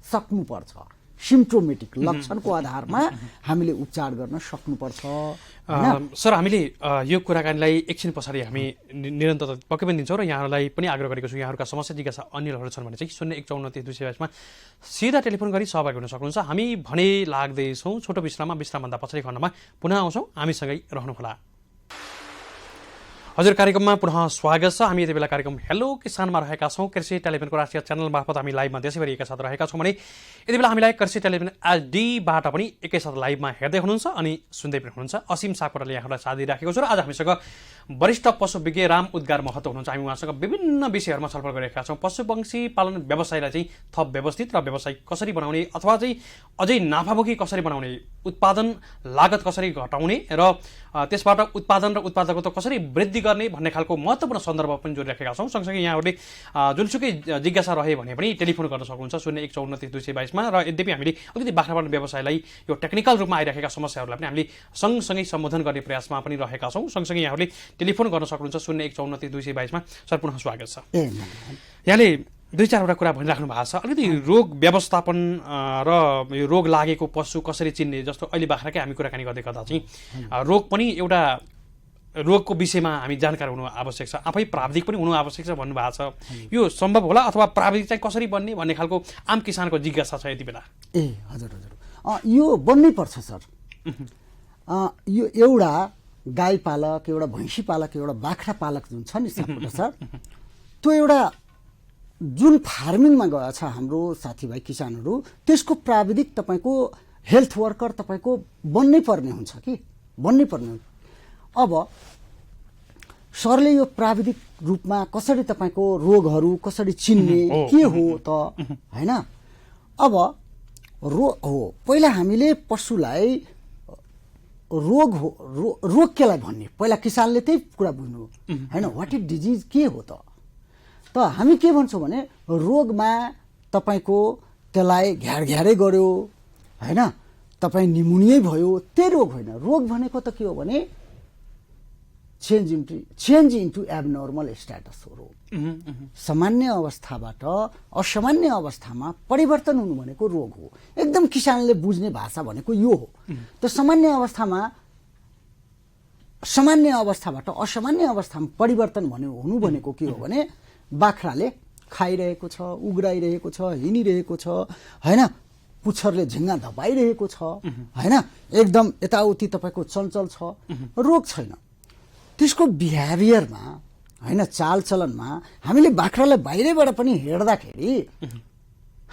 सक्नुपर्छ। सिम्प्टोमेटिक लक्षणको आधारमा हामीले उपचार गर्न सक्नुपर्छ। सर हामीले यो कुराकानीलाई एकछिन पछाडि हामी निरन्तरता पक्कै पनि दिन्छौँ र यहाँहरूलाई पनि आग्रह गरेको छु यहाँहरूका समस्या जिज्ञासा अन्यहरू छन् भने चाहिँ 0154 सिधा टेलिफोन गरी सहभागी हुन सक्नुहुन्छ। हामी भने लाग्दैछौँ छोटो विश्रामभन्दा पछाडि खण्डमा पुनः आउँछौँ, हामीसँगै रहनुहोला। हजुर, कार्यक्रममा पुनः स्वागत छ। हामी यति बेला कार्यक्रम हेलो किसानमा रहेका छौँ। कृषि टेलिभिजनको राष्ट्रिय च्यानल मार्फत हामी लाइभमा देशैभरि एकैसाथ रहेका छौँ भने यति बेला हामीलाई कृषि टेलिभिजन एचडीबाट पनि एकैसाथ लाइभमा हेर्दै हुनुहुन्छ अनि सुन्दै पनि हुनुहुन्छ। असीम सापकोटाले यहाँहरूलाई साथ दिइराखेको छु र आज हामीसँग वरिष्ठ पशु विज्ञ राम उद्गार महतो हुनुहुन्छ। हामी उहाँसँग विभिन्न विषयहरूमा छलफल गरिरहेका छौँ। पशुपक्षी पालन व्यवसायलाई चाहिँ थप व्यवस्थित र व्यवसाय कसरी बनाउने अथवा चाहिँ अझै नाफामुखी कसरी बनाउने, उत्पादन लागत कसरी घटाउने र त्यसबाट उत्पादन र उत्पादकता कसरी वृद्धि गर्ने भन्ने खालको महत्त्वपूर्ण सन्दर्भ पनि जोडिराखेका छौँ। सँगसँगै यहाँहरूले जुनसुकै जिज्ञासा रहे भने पनि टेलिफोन गर्न सक्नुहुन्छ 0154 र यद्यपि हामीले अलिकति बाख्रा पालन व्यवसायलाई यो टेक्निकल रूपमा आइरहेका समस्याहरूलाई पनि हामीले सँगसँगै सम्बोधन गर्ने प्रयासमा पनि रहेका छौँ। सँगसँगै यहाँहरूले टेलिफोन गर्न सक्नुहुन्छ 0154 सर पुनः स्वागत छ। यहाँले 2-4वटा कुरा भनिराख्नु भएको छ। अलिकति रोग व्यवस्थापन र यो रोग लागेको पशु कसरी चिन्ने, जस्तो अहिले बाख्राकै हामी कुराकानी गर्दै गर्दा चाहिँ रोग पनि एउटा रोगको विषयमा हामी जानकार हुनु आवश्यक छ, आफै प्राविधिक पनि हुनु आवश्यक छ भन्नुभएको छ। यो सम्भव होला अथवा प्राविधिक चाहिँ कसरी बन्ने भन्ने खालको आम किसानको जिज्ञासा छ यति बेला? हजुर यो बन्नै पर्छ सर। यो एउटा गाई पालक, एउटा भैँसी पालक, एउटा बाख्रा पालक जुन छ नि सर, त्यो एउटा जुन फार्मिङमा गएछ हाम्रो साथीभाइ किसानहरू, त्यसको प्राविधिक तपाईँको हेल्थ वर्कर तपाईँको बन्नै पर्ने हुन्छ कि बन्नै पर्ने हुन्छ। अब सरले यो प्राविधिक रूपमा कसरी तपाईँको रोगहरू कसरी चिन्ने के हो त हैन। अब पहिला हामीले पशुलाई रोग केलाई भन्ने, पहिला किसानले त्यही कुरा बुझ्नु हैन, व्हाट इज डिजिज के हो त हामी के भन्छौँ भने रोगमा तपाईँको त्यसलाई घ्यारै गर्यो हैन, तपाईँ निमोनिया भयो, त्यही रोग होइन। रोग भनेको त के हो भने चेन्ज इन्टु एबनर्मल स्ट्याटस हो रोग। सामान्य अवस्थाबाट असामान्य अवस्थामा परिवर्तन हुनु भनेको रोग हो। एकदम किसानले बुझ्ने भाषा भनेको यो हो। त सामान्य अवस्थाबाट असामान्य अवस्थामा परिवर्तन हुनु भनेको के हो भने बाख्राले खाइरहेको छ, उग्राइरहेको छ, हिँडिरहेको छ हैन, पुच्छरले झिङ्गा धपाइरहेको छ हैन, एकदम यताउति तपाईँको चञ्चल छ, रोग छैन। त्यसको बिहेभियरमा हैन, चालचलनमा हामीले बाख्रालाई बाहिरबाट पनि हेर्दाखेरि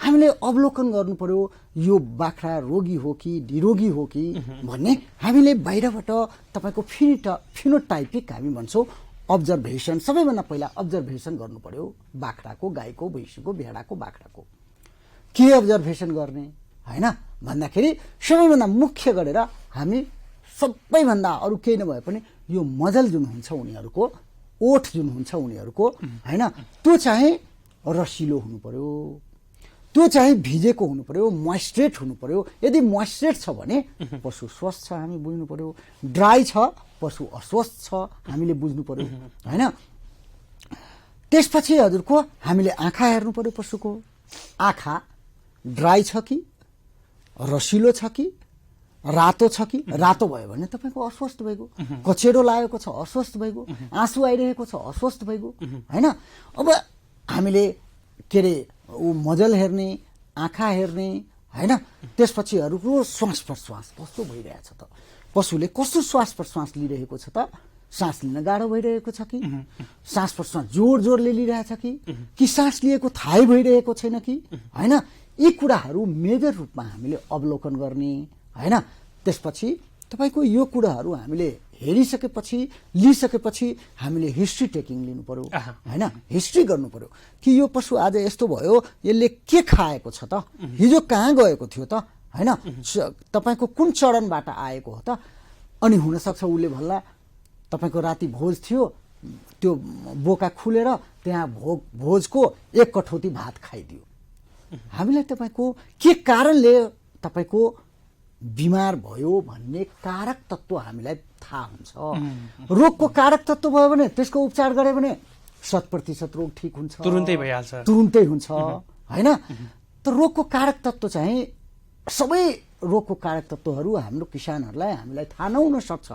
हामीले अवलोकन गर्नु पर्यो, यो बाख्रा रोगी हो कि निरोगी हो कि भन्ने हामीले बाहिरबाट तपाईँको फिनोटाइपिक हामी भन्छौँ अब्जर्भेसन, सबैभन्दा पहिला अब्जर्भेसन गर्नु पर्यो बाख्राको, गाईको, भैँसीको, भेडाको, बाख्राको। के अब्जर्भेसन गर्ने हैन भन्दाखेरि सबैभन्दा मुख्य गरेर हामी सबैभन्दा अरू केही नभए पनि यो मजल जुन हुन्छ उनीहरूको, ओठ जुन हुन्छ उनीहरूको हैन, त्यो चाहिँ रसिलो हुनु पर्यो, त्यो चाहिँ भिजेको हुनु पर्यो, मोइस्चरेट हुनु पर्यो। यदि मोइस्चरेट छ भने पशु स्वस्थ छ हामी बुझ्नु पर्यो, ड्राई छ पशु अस्वस्थ छ हामीले बुझ्नु पर्यो हैन। त्यसपछि हजुरको हामीले आँखा हेर्नु पर्यो, पशुको आँखा ड्राई छ कि रसिलो छ कि रातो छ कि, रातो भयो भने तपाईँको अस्वस्थ भइगयो, कचेरो लागेको छ अस्वस्थ भइगयो, आँसु आइरहेको छ अस्वस्थ भइगयो हैन। अब हामीले के अरे मजल हेर्ने, आँखा हेर्ने हैन, त्यसपछि अरूको श्वास प्रश्वास कस्तो भइरहेछ त, पशुले कस्तो श्वास प्रश्वास लिइरहेको छ त, सास लिन गाह्रो भइरहेको छ कि, सास प्रश्वास जोडले लिइरहेछ कि सास लिएको थाहै भइरहेको छैन कि हैन। यी कुराहरू मेजर रूपमा हामीले अवलोकन गर्ने हैन। त्यसपछि तपाईँको यो कुराहरू हामीले हेरिसकेपछि लिइसकेपछि हामीले हिस्ट्री टेकिङ लिनु पर्यो हैन, हिस्ट्री गर्नु पर्यो कि यो पशु आज यस्तो भयो, यसले के खाएको छ त, हिजो कहाँ गएको थियो त हैन, तपाईँको कुन चरणबाट आएको हो त। अनि हुनसक्छ उसले भन्ला तपाईँको राति भोज थियो, त्यो बोका खुलेर त्यहाँ भोजको एक कठौती भात खाइदियो। हामीलाई तपाईँको के कारणले तपाईँको बिमार भयो भन्ने कारक तत्त्व हामीलाई थाहा हुन्छ। रोगको कारक तत्त्व भयो भने त्यसको उपचार गरे भने 100% रोग ठिक हुन्छ, तुरुन्तै भइहाल्छ, तुरुन्तै हुन्छ हैन। त रोगको कारक तत्त्व चाहिँ सबै रोगको कारक तत्त्वहरू हाम्रो किसानहरूलाई हामीलाई थाहा नहुन सक्छ।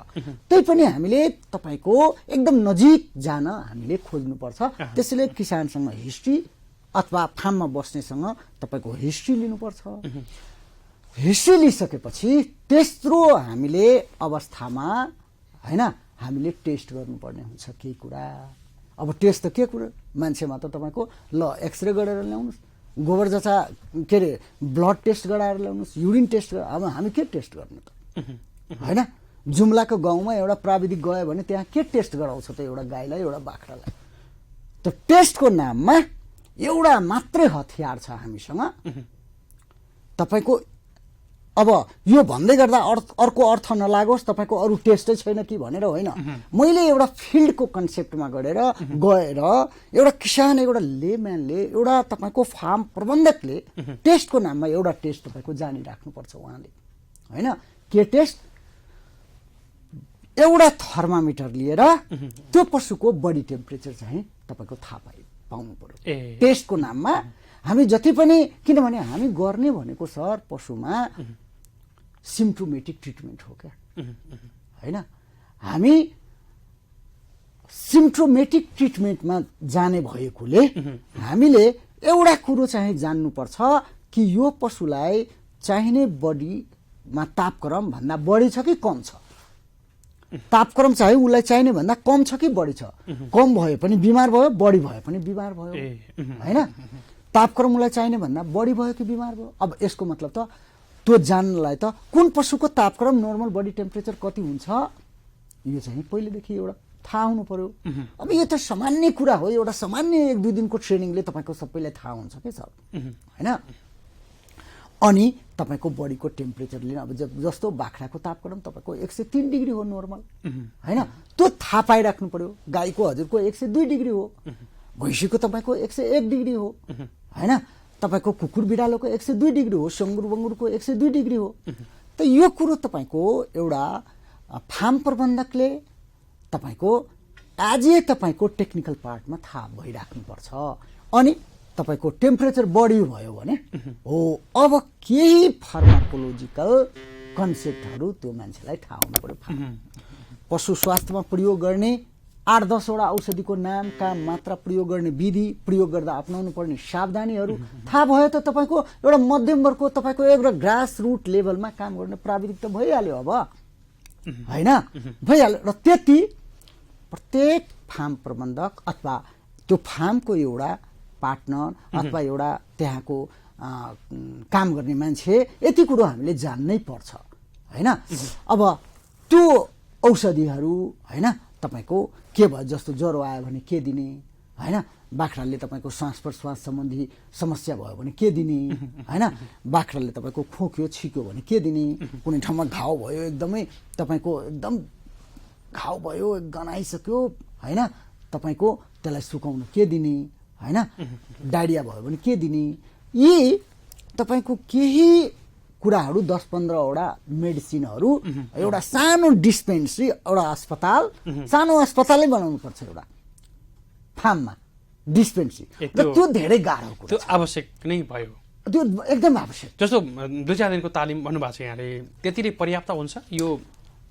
त्यही पनि हामीले तपाईँको एकदम नजिक जान हामीले खोज्नुपर्छ। त्यसैले किसानसँग हिस्ट्री अथवा फार्ममा बस्नेसँग तपाईँको हिस्ट्री लिनुपर्छ। हिस्ट्री लिइसकेपछि तेस्रो हामीले अवस्थामा होइन हामीले टेस्ट गर्नुपर्ने हुन्छ केही कुरा। अब टेस्ट त के कुरा, मान्छेमा त तपाईँको ल एक्सरे गरेर ल्याउनुहोस्, गोबर जचा के अरे ब्लड टेस्ट गराएर ल्याउनुहोस्, युरिन टेस्ट अब हामी के टेस्ट गर्ने त होइन। जुम्लाको गाउँमा एउटा प्राविधिक गयो भने त्यहाँ के टेस्ट गराउँछ त एउटा गाईलाई एउटा बाख्रालाई। त टेस्टको नाममा एउटा मात्रै हतियार छ हामीसँग। तपाईँको अब यो भन्दै गर्दा अर्को अर्थ नलागोस् तपाईँको अरू टेस्टै छैन कि भनेर होइन, मैले एउटा फिल्डको कन्सेप्टमा गएर एउटा किसान एउटा लेम्यानले एउटा तपाईँको फार्म प्रबन्धकले टेस्टको नाममा एउटा टेस्ट तपाईँको जानिराख्नुपर्छ उहाँले होइन। के टेस्ट? एउटा थर्मामिटर लिएर त्यो पशुको बडी टेम्परेचर चाहिँ तपाईँको थाहा पाउनु पर्यो टेस्टको नाममा। हामी जति पनि, किनभने हामी गर्ने भनेको सर पशुमा सिम्प्टोमेटिक ट्रिटमेन्ट हो क्या होइन। हामी सिम्प्टोमेटिक ट्रिटमेन्टमा जाने भएकोले हामीले एउटा कुरो चाहिँ जान्नुपर्छ कि यो पशुलाई चाहिने बडीमा तापक्रम भन्दा बढी छ कि कम छ। तापक्रम चाहिँ उसलाई चाहिने भन्दा कम छ कि बढी छ। कम भए पनि बिमार भयो, बढी भए पनि बिमार भयो होइन। तापक्रम उसलाई चाहिने भन्दा बढी भयो कि बिमार भयो। अब यसको मतलब त त्यो जान्नलाई त कुन पशुको तापक्रम नर्मल बडी टेम्परेचर कति हुन्छ यो चाहिँ पहिलेदेखि एउटा थाहा हुनु पर्यो। अब यो त सामान्य कुरा हो, एउटा सामान्य 1-2 दिनको ट्रेनिङले तपाईँको सबैलाई थाहा हुन्छ के सर होइन। अनि तपाईँको बडीको टेम्परेचर लिन अब जस्तो बाख्राको तापक्रम तपाईँको 103 डिग्री हो नर्मल होइन, त्यो थाहा पाइराख्नु पर्यो। गाईको हजुरको 102 डिग्री हो, भैँसीको तपाईँको 101 डिग्री हो होइन, तपाईँको कुकुर बिरालोको 102 डिग्री हो, सङ्गुर बङ्गुरको 102 डिग्री हो। त यो कुरो तपाईँको एउटा फार्म प्रबन्धकले तपाईँको एज तपाईँको टेक्निकल पार्टमा थाहा भइराख्नुपर्छ। अनि तपाईँको टेम्परेचर बढी भयो भने हो अब केही फार्माकोलोजिकल कन्सेप्टहरू त्यो मान्छेलाई थाहा हुनु पर्यो। पशु स्वास्थ्यमा प्रयोग गर्ने 8-10 वटा औषधिको नाम, काम, मात्रा, प्रयोग गर्ने विधि, प्रयोग गर्दा अपनाउनु पर्ने सावधानीहरू थाहा भयो त तपाईँको एउटा मध्यम वर्गको तपाईँको एउटा ग्रास रुट लेभलमा काम गर्ने प्राविधिक त भइहाल्यो अब होइन, भइहाल्यो। र त्यति प्रत्येक फार्म प्रबन्धक अथवा त्यो फार्मको एउटा पार्टनर अथवा एउटा त्यहाँको काम गर्ने मान्छे यति कुरो हामीले जान्नै पर्छ होइन। अब त्यो औषधिहरू होइन तपाईँको के भयो, जस्तो ज्वरो आयो भने के दिने होइन, बाख्राले तपाईँको श्वास प्रश्वास सम्बन्धी समस्या भयो भने के दिने होइन, बाख्राले तपाईँको खोक्यो छिक्यो भने के दिने, कुनै ठाउँमा घाउ भयो एकदमै तपाईँको एकदम घाउ भयो गनाइसक्यो होइन, तपाईँको त्यसलाई सुकाउन के दिने होइन, डायरिया भयो भने के दिने, यी तपाईँको केही कुराहरू 10-15 वटा मेडिसिनहरू एउटा सानो डिस्पेन्सरी एउटा अस्पताल सानो अस्पतालै बनाउनु पर्छ एउटा फार्ममा डिस्पेन्सरी। र त्यो धेरै गाह्रो कुरा, त्यो आवश्यक नै भयो, त्यो एकदम आवश्यक। जस्तो 2-4 दिनको तालिम भन्नुभएको छ यहाँले, त्यति नै पर्याप्त हुन्छ यो?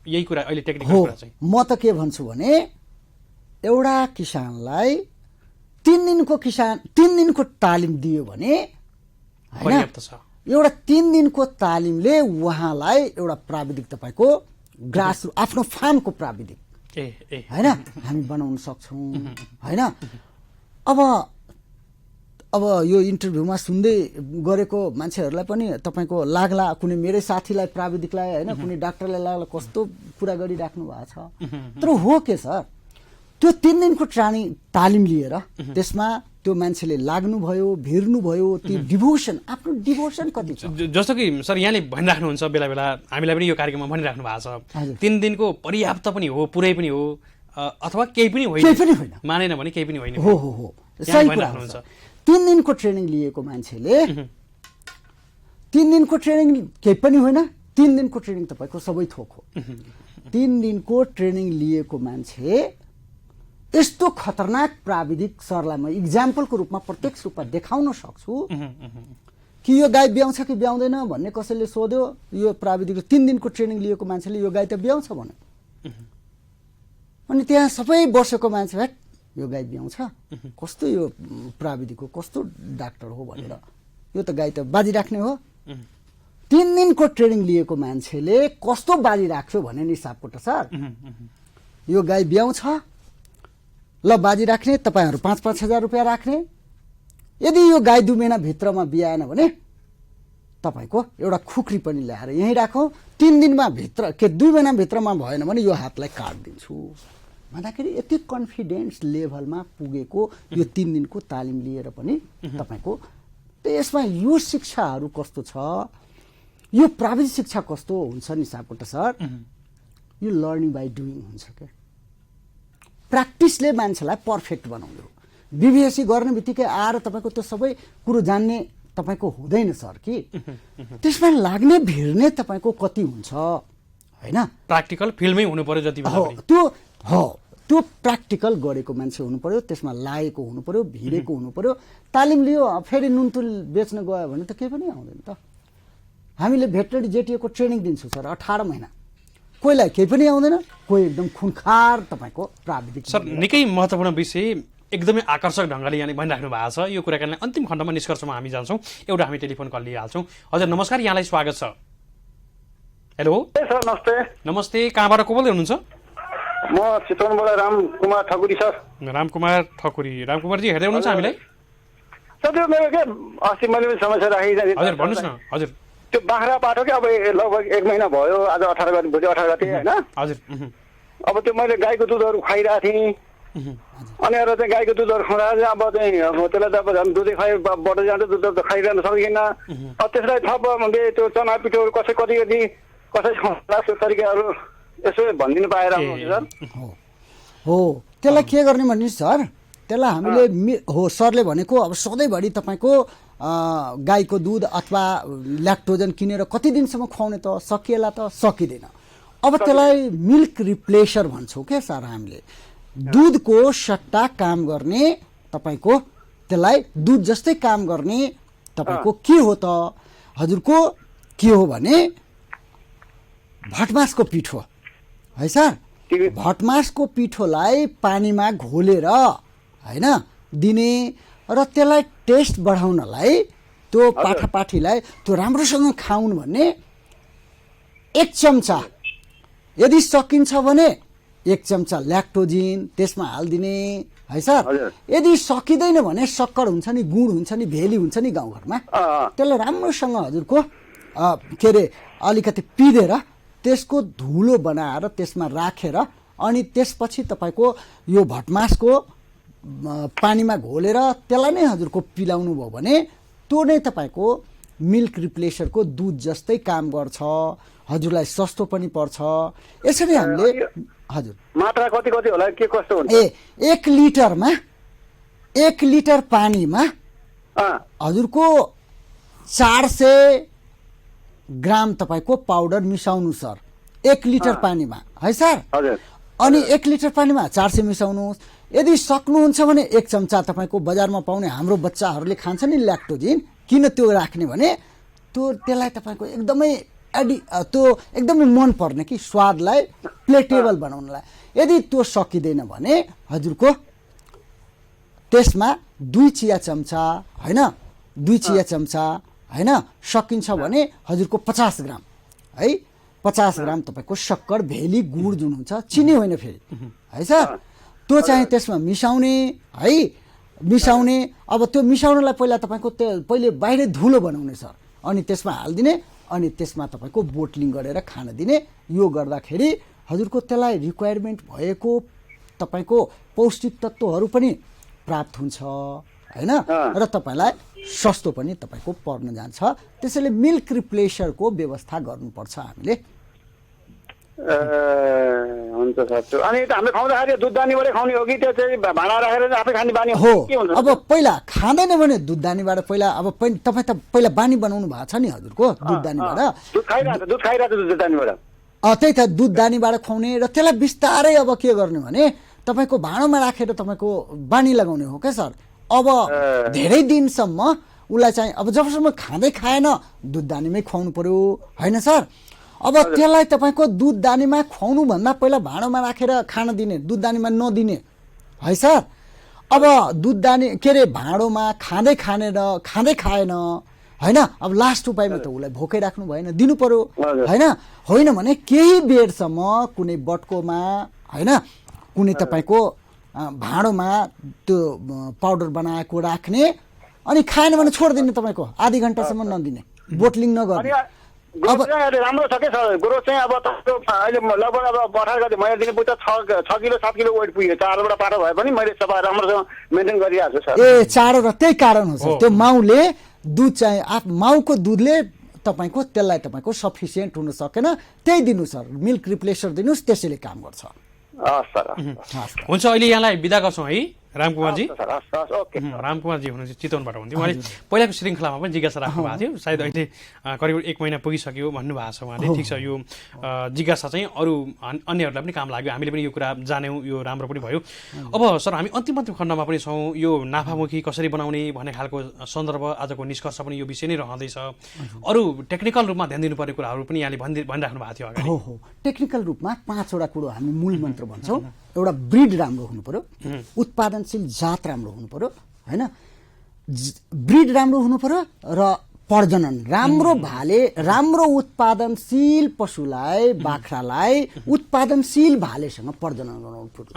यही कुरा अहिले टेक्निकल कुरा चाहिँ म त के भन्छु भने एउटा किसानलाई 3 दिनको तालिम दियो भने पर्याप्त छ। एउटा 3 दिनको तालिमले उहाँलाई एउटा प्राविधिक तपाईँको ग्रास आफ्नो फार्मको प्राविधिक होइन हामी बनाउन सक्छौँ होइन। अब यो इन्टरभ्यूमा सुन्दै गरेको मान्छेहरूलाई पनि तपाईँको लाग्ला कुनै मेरै साथीलाई प्राविधिकलाई होइन कुनै डाक्टरलाई लाग्ला कस्तो कुरा गरिराख्नु भएको छ। तर हो के सर, त्यो 3 दिनको तालिम लिएर त्यसमा त्यो मान्छेले लाग्नुभयो, भिर्नुभयो, त्यो डिभोसन, आफ्नो डिभोसन कति छ। जस्तो कि सर यहाँले भनिराख्नुहुन्छ बेला बेला हामीलाई पनि यो कार्यक्रममा भनिराख्नु भएको छ 3 दिनको पर्याप्त पनि हो, पुरै पनि हो, अथवा केही पनि होइन, मानेन भने केही पनि होइन। हो सही कुरा हुन्छ। 3 दिनको ट्रेनिङ लिएको मान्छेले 3 दिनको ट्रेनिङ केही पनि होइन, 3 दिनको ट्रेनिङ तपाईँको सबै थोक हो। 3 दिनको ट्रेनिङ लिएको मान्छे यस्तो खतरनाक प्राविधिक सरलाई म इक्जाम्पलको रूपमा प्रत्यक्ष रूपमा देखाउन सक्छु कि यो गाई ब्याउँछ कि ब्याउँदैन भन्ने कसैले सोध्यो, यो प्राविधिक 3 दिनको ट्रेनिङ लिएको मान्छेले यो गाई त ब्याउँछ भन्यो। अनि त्यहाँ सबै वर्षको मान्छे भाइ यो गाई ब्याउँछ, कस्तो यो प्राविधिकको कस्तो डाक्टर हो भनेर, यो त गाई त बाजी राख्ने हो। 3 दिनको ट्रेनिङ लिएको मान्छेले कस्तो बाजी राख्यो भने नि सापकोटा सर, यो गाई ब्याउँछ ल बाजी राख्ने, तपाईँहरू 5-5 हजार रुपियाँ राख्ने। यदि यो गाई 2 महिनाभित्रमा बिहाएन भने तपाईँको एउटा खुक्री पनि ल्याएर यहीँ राखौँ, 3 दिनमा भित्र के 2 महिनाभित्रमा भएन भने यो हातलाई काटिदिन्छु भन्दाखेरि यति कन्फिडेन्स लेभलमा पुगेको यो 3 दिनको तालिम लिएर पनि तपाईँको। त्यसमा यो शिक्षाहरू कस्तो छ, यो प्राविधिक शिक्षा कस्तो हुन्छ नि सापकोटा सर, यो लर्निङ बाई डुइङ हुन्छ क्या। प्र्याक्टिसले मान्छेलाई पर्फेक्ट बनाउँदो। बिबिएससी गर्ने बित्तिकै आएर तपाईँको त्यो सबै कुरो जान्ने तपाईँको हुँदैन सर कि, त्यसमा लाग्ने भिड्ने तपाईँको कति हुन्छ होइन। प्र्याक्टिकल फिल्डमै हुनु पर्यो जति बेला पनि। त्यो प्र्याक्टिकल गरेको मान्छे हुनु पर्यो, त्यसमा लागेको हुनु पर्यो, भिडेको हुनु पर्यो। तालिम लियो फेरि नुनतुल बेच्न गयो भने त केही पनि आउँदैन त। हामीले भेटनरी जेटिएको ट्रेनिङ दिन्छौँ सर 18 महिना, कोहीलाई केही पनि आउँदैन, कोही एकदम खुनखार तपाईँको प्राविधिक। सर निकै महत्त्वपूर्ण विषय एकदमै आकर्षक ढङ्गले यहाँ भनिराख्नु भएको छ। यो कुराकानीलाई अन्तिम खण्डमा निष्कर्षमा हामी जान्छौँ। एउटा हामी टेलिफोन कल लिइहाल्छौँ। हजुर नमस्कार, यहाँलाई स्वागत छ। हेलो सर नमस्ते। नमस्ते, कहाँबाट को बोल्दै हुनुहुन्छ? म चितवनबाट रामकुमार ठकुरी सर। रामकुमार ठकुरी। रामकुमारजी हेर्दै हुनुहुन्छ हामीलाई? सर त्यो मेरो के अस्ति मैले समस्या राखेँ। हजुर भन्नुहोस् न। हजुर त्यो बाख्रा पाठो क्या अब लगभग 1 महिना भयो, आज 18 गते भोलि 18 गते होइन। हजुर अब त्यो मैले गाईको दुधहरू खुवाइरहेको थिएँ, अनि अरू चाहिँ गाईको दुधहरू खुवाएर अब चाहिँ त्यसलाई त अब झन् दुधै खुवाइ बढ्दै जान्छ, दुध त खाइरहन सकिएन। अब त्यसलाई थप त्यो चना पिठोहरू कसै कति त्यो तरिकाहरू यसो भनिदिनु पाएर सर। हो त्यसलाई के गर्ने भन्ने सर, त्यसलाई हामीले सरले भनेको अब सधैँभरि तपाईँको गाईको दुध अथवा ल्याक्टोजन किनेर कति दिनसम्म खुवाउने त सकिएला त सकिँदैन। अब त्यसलाई मिल्क रिप्लेसर भन्छौँ क्या सर हामीले। दुधको सट्टा काम गर्ने तपाईँको, त्यसलाई दुध जस्तै काम गर्ने तपाईँको के हो त हजुरको, के हो भने भटमासको पिठो है सर। भटमासको पिठोलाई पानीमा घोलेर होइन दिने र त्यसलाई टेस्ट बढाउनलाई त्यो पाठापाठीलाई त्यो राम्रोसँग खाउन् भन्ने 1 चम्चा यदि सकिन्छ भने 1 चम्चा ल्याक्टोजिन त्यसमा हालिदिने है सर। यदि सकिँदैन भने सक्कर हुन्छ नि, गुड हुन्छ नि, भेली हुन्छ नि गाउँघरमा, त्यसलाई राम्रोसँग हजुरको के अरे अलिकति पिँधेर त्यसको धुलो बनाएर त्यसमा राखेर अनि त्यसपछि तपाईँको यो भटमासको पानीमा घोलेर त्यसलाई नै हजुरको पिलाउनु भयो भने त्यो नै तपाईँको मिल्क रिप्लेसरको दुध जस्तै काम गर्छ, हजुरलाई सस्तो पनि पर्छ। यसरी हामीले हजुर मात्रा कति कति होला के कस्तो हुन्छ? 1 लिटरमा 1 लिटर पानीमा हजुरको 400 ग्राम तपाईँको पाउडर मिसाउनु सर 1 लिटर पानीमा है सर। अनि 1 लिटर पानीमा 400 मिसाउनुहोस्। यदि सक्नुहुन्छ भने 1 चम्चा तपाईँको बजारमा पाउने हाम्रो बच्चाहरूले खान्छ नि ल्याक्टोजिन, किन त्यो राख्ने भने त्यसलाई तपाईँको एकदमै त्यो एकदमै मन पर्ने कि स्वादलाई प्लेटेबल बनाउनलाई। यदि त्यो सकिँदैन भने हजुरको त्यसमा 2 चिया चम्चा होइन 2 चिया चम्चा होइन सकिन्छ भने हजुरको 50 ग्राम है 50 ग्राम तपाईँको सक्कर भेली गुड जुन हुन्छ, चिनी होइन फेरि है सर, त्यो चाहिँ त्यसमा मिसाउने है। मिसाउने अब त्यो मिसाउनलाई पहिला तपाईँको पहिले बाहिर धुलो बनाउने सर, अनि त्यसमा हालिदिने, अनि त्यसमा तपाईँको बोटलिङ गरेर खान दिने। यो गर्दाखेरि हजुरको त्यसलाई रिक्वायरमेन्ट भएको तपाईँको पौष्टिक तत्त्वहरू पनि प्राप्त हुन्छ होइन, र तपाईँलाई सस्तो पनि तपाईँको पर्न जान्छ। त्यसैले मिल्क रिप्लेसरको व्यवस्था गर्नुपर्छ हामीले। हुन्छ सर। अनि हामीले खुवाउँदाखेरि दुधदानीबाटै खुवाउने हो कि त्यो चाहिँ भाँडा राखेर आफै खाने बानी हो? अब पहिला खाँदैन भने दुधदानीबाट पहिला अब तपाईँ त पहिला बानी बनाउनु भएको छ नि हजुरको दुधदानीबाट। दुध खाइरहेको दुधदानीबाट। त्यही त दुधदानीबाट खुवाउने र त्यसलाई बिस्तारै अब के गर्ने भने तपाईँको भाँडोमा राखेर तपाईँको बानी लगाउने हो क्या सर। अब धेरै दिनसम्म उसलाई चाहिँ अब जबसम्म खाँदै खाएन दुध दानीमै खुवाउनु पर्यो होइन सर। अब त्यसलाई तपाईँको दुध दानीमा खुवाउनुभन्दा पहिला भाँडोमा राखेर खान दिने, दुध दानीमा नदिने है सर। अब दुध दानी के अरे भाँडोमा खाँदै खाएन होइन, अब लास्ट उपायमा त उसलाई भोकै राख्नु भएन, दिनु पर्यो होइन भने केही बेरसम्म कुनै बट्कोमा होइन कुनै तपाईँको भाँडोमा त्यो पाउडर बनाएको राख्ने, अनि खाएन भने छोडिदिने, तपाईँको आधी घन्टासम्म नदिने, बोटलिङ नगर्ने। अब राम्रो छ के सर, ग्रोथ चाहिँ अब तपाईँको अहिले लगभग अब 18 गते मैले दिने पुग्दा 6 किलो 7 किलो वेट पुग्यो, चारोबाट पाटो भए पनि मैले सबै राम्रोसँग मेन्टेन गरिरहेको छु सर। ए चारो, र त्यही कारण हो सर, त्यो माउले दुध चाहिँ माउको दुधले तपाईँको त्यसलाई तपाईँको सफिसियन्ट हुन सकेन, त्यही दिनु सर, मिल्क रिप्लेसर दिनुहोस्, त्यसैले काम गर्छ। हुन्छ, अहिले यहाँलाई बिदा गर्छौँ है रामकुमारजी। ओके, रामकुमारजी हुनुहुन्छ चितवनबाट हुनुहुन्थ्यो। उहाँले पहिलाको श्रृङ्खलामा पनि जिज्ञासा राख्नु भएको थियो, सायद अहिले करिब 1 महिना पुगिसक्यो भन्नुभएको छ उहाँले। ठिक छ, यो जिज्ञासा चाहिँ अरू अन्यहरूलाई पनि काम लाग्यो, हामीले पनि यो कुरा जान्यौँ, यो राम्रो पनि भयो। अब सर हामी अन्तिम खण्डमा पनि छौँ, यो नाफामुखी कसरी बनाउने भन्ने खालको सन्दर्भ, आजको निष्कर्ष पनि यो विषय नै रहँदैछ। अरू टेक्निकल रूपमा ध्यान दिनुपर्ने कुराहरू पनि यहाँले भनिराख्नु भएको थियो अगाडि। हो, टेक्निकल रूपमा 5वटा कुरो हामी मूल मन्त्र भन्छौँ। एउटा ब्रिड राम्रो हुनु पर्यो, उत्पादनशील जात राम्रो हुनु पर्यो होइन, ब्रिड राम्रो हुनु पर्यो, र प्रजनन राम्रो भाले, राम्रो उत्पादनशील पशुलाई, बाख्रालाई उत्पादनशील भालेसँग प्रजनन गराउनु पर्यो।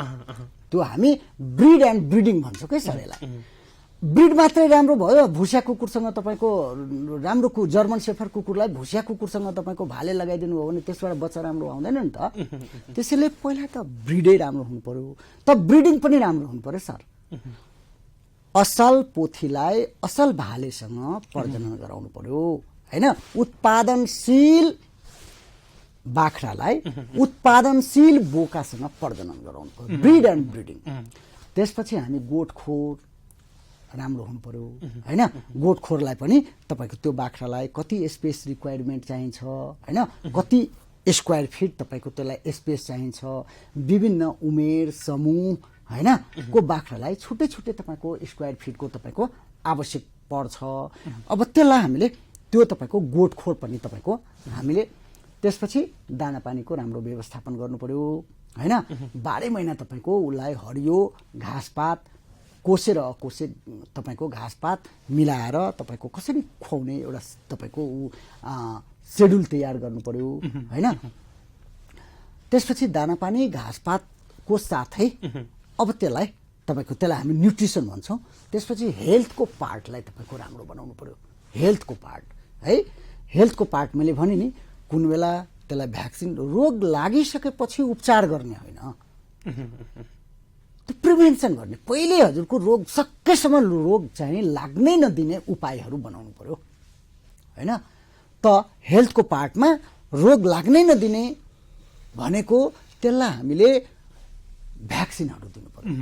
त्यो हामी ब्रिड एन्ड ब्रिडिङ भन्छौँ कि सर यसलाई। ब्रिड मात्रै राम्रो भयो, भुसिया कुकुरसँग तपाईँको राम्रो जर्मन सेफर कुकुरलाई भुसिया कुकुरसँग तपाईँको भाले लगाइदिनु भयो भने त्यसबाट बच्चा राम्रो आउँदैन नि त। त्यसैले पहिला त ब्रिडै राम्रो हुनु पर्यो, त ब्रिडिङ पनि राम्रो हुनु पर्यो सर। असल पोथीलाई असल भालेसँग प्रजनन गराउनु पर्यो होइन, उत्पादनशील बाख्रालाई उत्पादनशील बोकासँग प्रजनन गराउनु पर्यो, ब्रिड एन्ड ब्रिडिङ। त्यसपछि हामी गोठखोर राम्रो हुनु पर्यो होइन, गोठखोरलाई पनि तपाईँको त्यो बाख्रालाई कति स्पेस रिक्वायरमेन्ट चाहिन्छ होइन, कति स्क्वायर फिट तपाईँको त्यसलाई स्पेस चाहिन्छ, विभिन्न उमेर समूह होइन को बाख्रालाई छुट्टै छुट्टै तपाईँको स्क्वायर फिटको तपाईँको आवश्यक पर्छ। अब त्यसलाई हामीले त्यो तपाईँको गोठखोर पनि तपाईँको हामीले त्यसपछि दानापानीको राम्रो व्यवस्थापन गर्नु पर्यो होइन, 12 महिना तपाईँको उसलाई हरियो घाँसपात कोसेर अकोसे तपाईँको घाँसपात मिलाएर तपाईँको कसरी खुवाउने एउटा तपाईँको सेड्युल तयार गर्नु पर्यो होइन। त्यसपछि दानापानी घाँसपातको साथै अब त्यसलाई हामी न्युट्रिसन भन्छौँ। त्यसपछि हेल्थको पार्टलाई तपाईँको राम्रो बनाउनु पर्यो, हेल्थको पार्ट है। हेल्थको पार्ट मैले भने नि कुन बेला त्यसलाई भ्याक्सिन, रोग लागिसकेपछि उपचार गर्ने होइन, त्यो प्रिभेन्सन गर्ने, पहिले हजुरको रोग सकेसम्म रोग चाहिँ लाग्नै नदिने उपायहरू बनाउनु पर्यो होइन। त हेल्थको पार्टमा रोग लाग्नै नदिने भनेको त्यसलाई हामीले भ्याक्सिनहरू दिनु पर्यो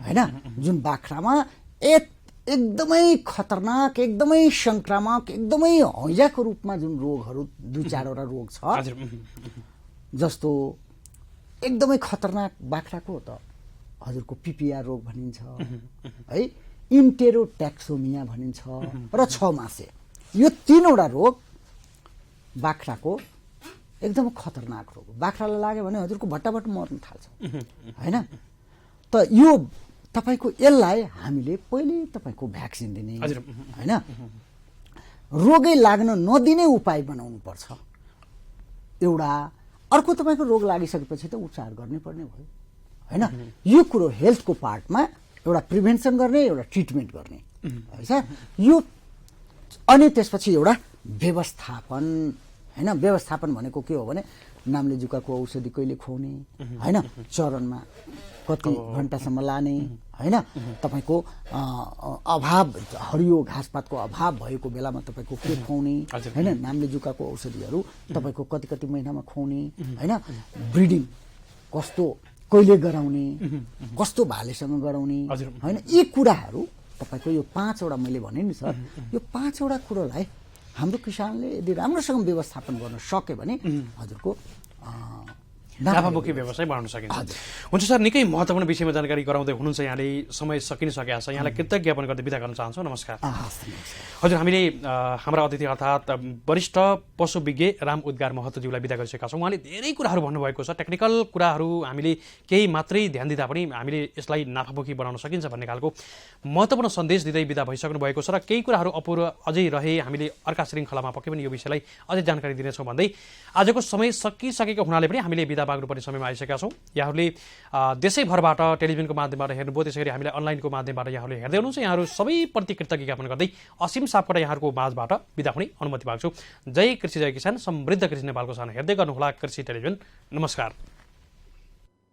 होइन, जुन बाख्रामा एकदमै खतरनाक, एकदमै सङ्क्रामक, एकदमै हैजाको रूपमा जुन रोगहरू 2-4वटा रोग छ, जस्तो एकदमै खतरनाक बाख्राको त हजुरको पिपिआर रोग भनिन्छ है, इन्टेरोट्याक्सोमिया भनिन्छ र 6 मासे, यो 3वटा रोग बाख्राको एकदम खतरनाक रोग। बाख्रालाई लाग्यो भने हजुरको भट्टाभट मर्न थाल्छ होइन। त यो तपाईँको यसलाई हामीले पहिले तपाईँको भ्याक्सिन दिने होइन, रोगै लाग्न नदिने उपाय बनाउनु पर्छ एउटा। अर्को तपाईँको रोग लागिसकेपछि त उपचार गर्नै पर्ने भयो होइन। यो कुरो हेल्थको पार्टमा एउटा प्रिभेन्सन गर्ने, एउटा ट्रिटमेन्ट गर्ने है सर। यो अनि त्यसपछि एउटा व्यवस्थापन होइन। व्यवस्थापन भनेको के हो भने नामले जुकाको औषधि कहिले खुवाउने होइन, चरणमा कति घन्टासम्म लाने होइन, तपाईँको अभाव, हरियो घाँसपातको अभाव भएको बेलामा तपाईँको के खुवाउने होइन, नामले जुकाको औषधिहरू तपाईँको कति महिनामा खुवाउने होइन, ब्रिडिङ कस्तो कहिले गराउने, कस्तो भालेसँग गराउने होइन, यी कुराहरू तपाईँको यो 5वटा मैले भने नि सर, यो 5वटा कुरोलाई हाम्रो किसानले यदि राम्रोसँग व्यवस्थापन गर्न सक्यो भने हजुरको नाफामुखी व्यवसाय बढाउन सकिन्छ। हुन्छ सर, निकै महत्त्वपूर्ण विषयमा जानकारी गराउँदै हुनुहुन्छ यहाँले। समय सकिनसकेको छ, यहाँलाई कृतज्ञ ज्ञापन गर्दै बिदा गर्न चाहन्छौँ। नमस्कार। हजुर, हामीले हाम्रा अतिथि अर्थात् वरिष्ठ पशु विज्ञ राम उद्गार महतोज्यूलाई बिदा गरिसकेका छौँ। उहाँले धेरै कुराहरू भन्नुभएको छ, टेक्निकल कुराहरू हामीले केही मात्रै ध्यान दिँदा पनि हामीले यसलाई नाफामुखी बनाउन सकिन्छ भन्ने खालको महत्त्वपूर्ण सन्देश दिँदै बिदा भइसक्नु भएको छ र केही कुराहरू अपूर्ण अझै रहे। हामीले अर्का श्रृङ्खलामा पक्कै पनि यो विषयलाई अझै जानकारी दिनेछौँ भन्दै आजको समय सकिसकेको हुनाले पनि हामीले बिदा माग्नुपर्ने समयमा आइसकेका छौँ। यहाँहरूले देशैभरबाट टेलिभिजनको माध्यमबाट हेर्नुभयो, त्यसै गरी हामीले अनलाइनको माध्यमबाट यहाँहरूले हेर्दै हुनुहुन्छ। यहाँहरू सबैप्रति कृतज्ञ ज्ञापन गर्दै असीम सापकोटा यहाँहरूको माझबाट बिदा हुने अनुमति माग्छु। जय कृषि जय किसान, समृद्ध कृषि नेपालको सानो हेर्दै गर्नुहोला कृषि टेलिभिजन। नमस्कार।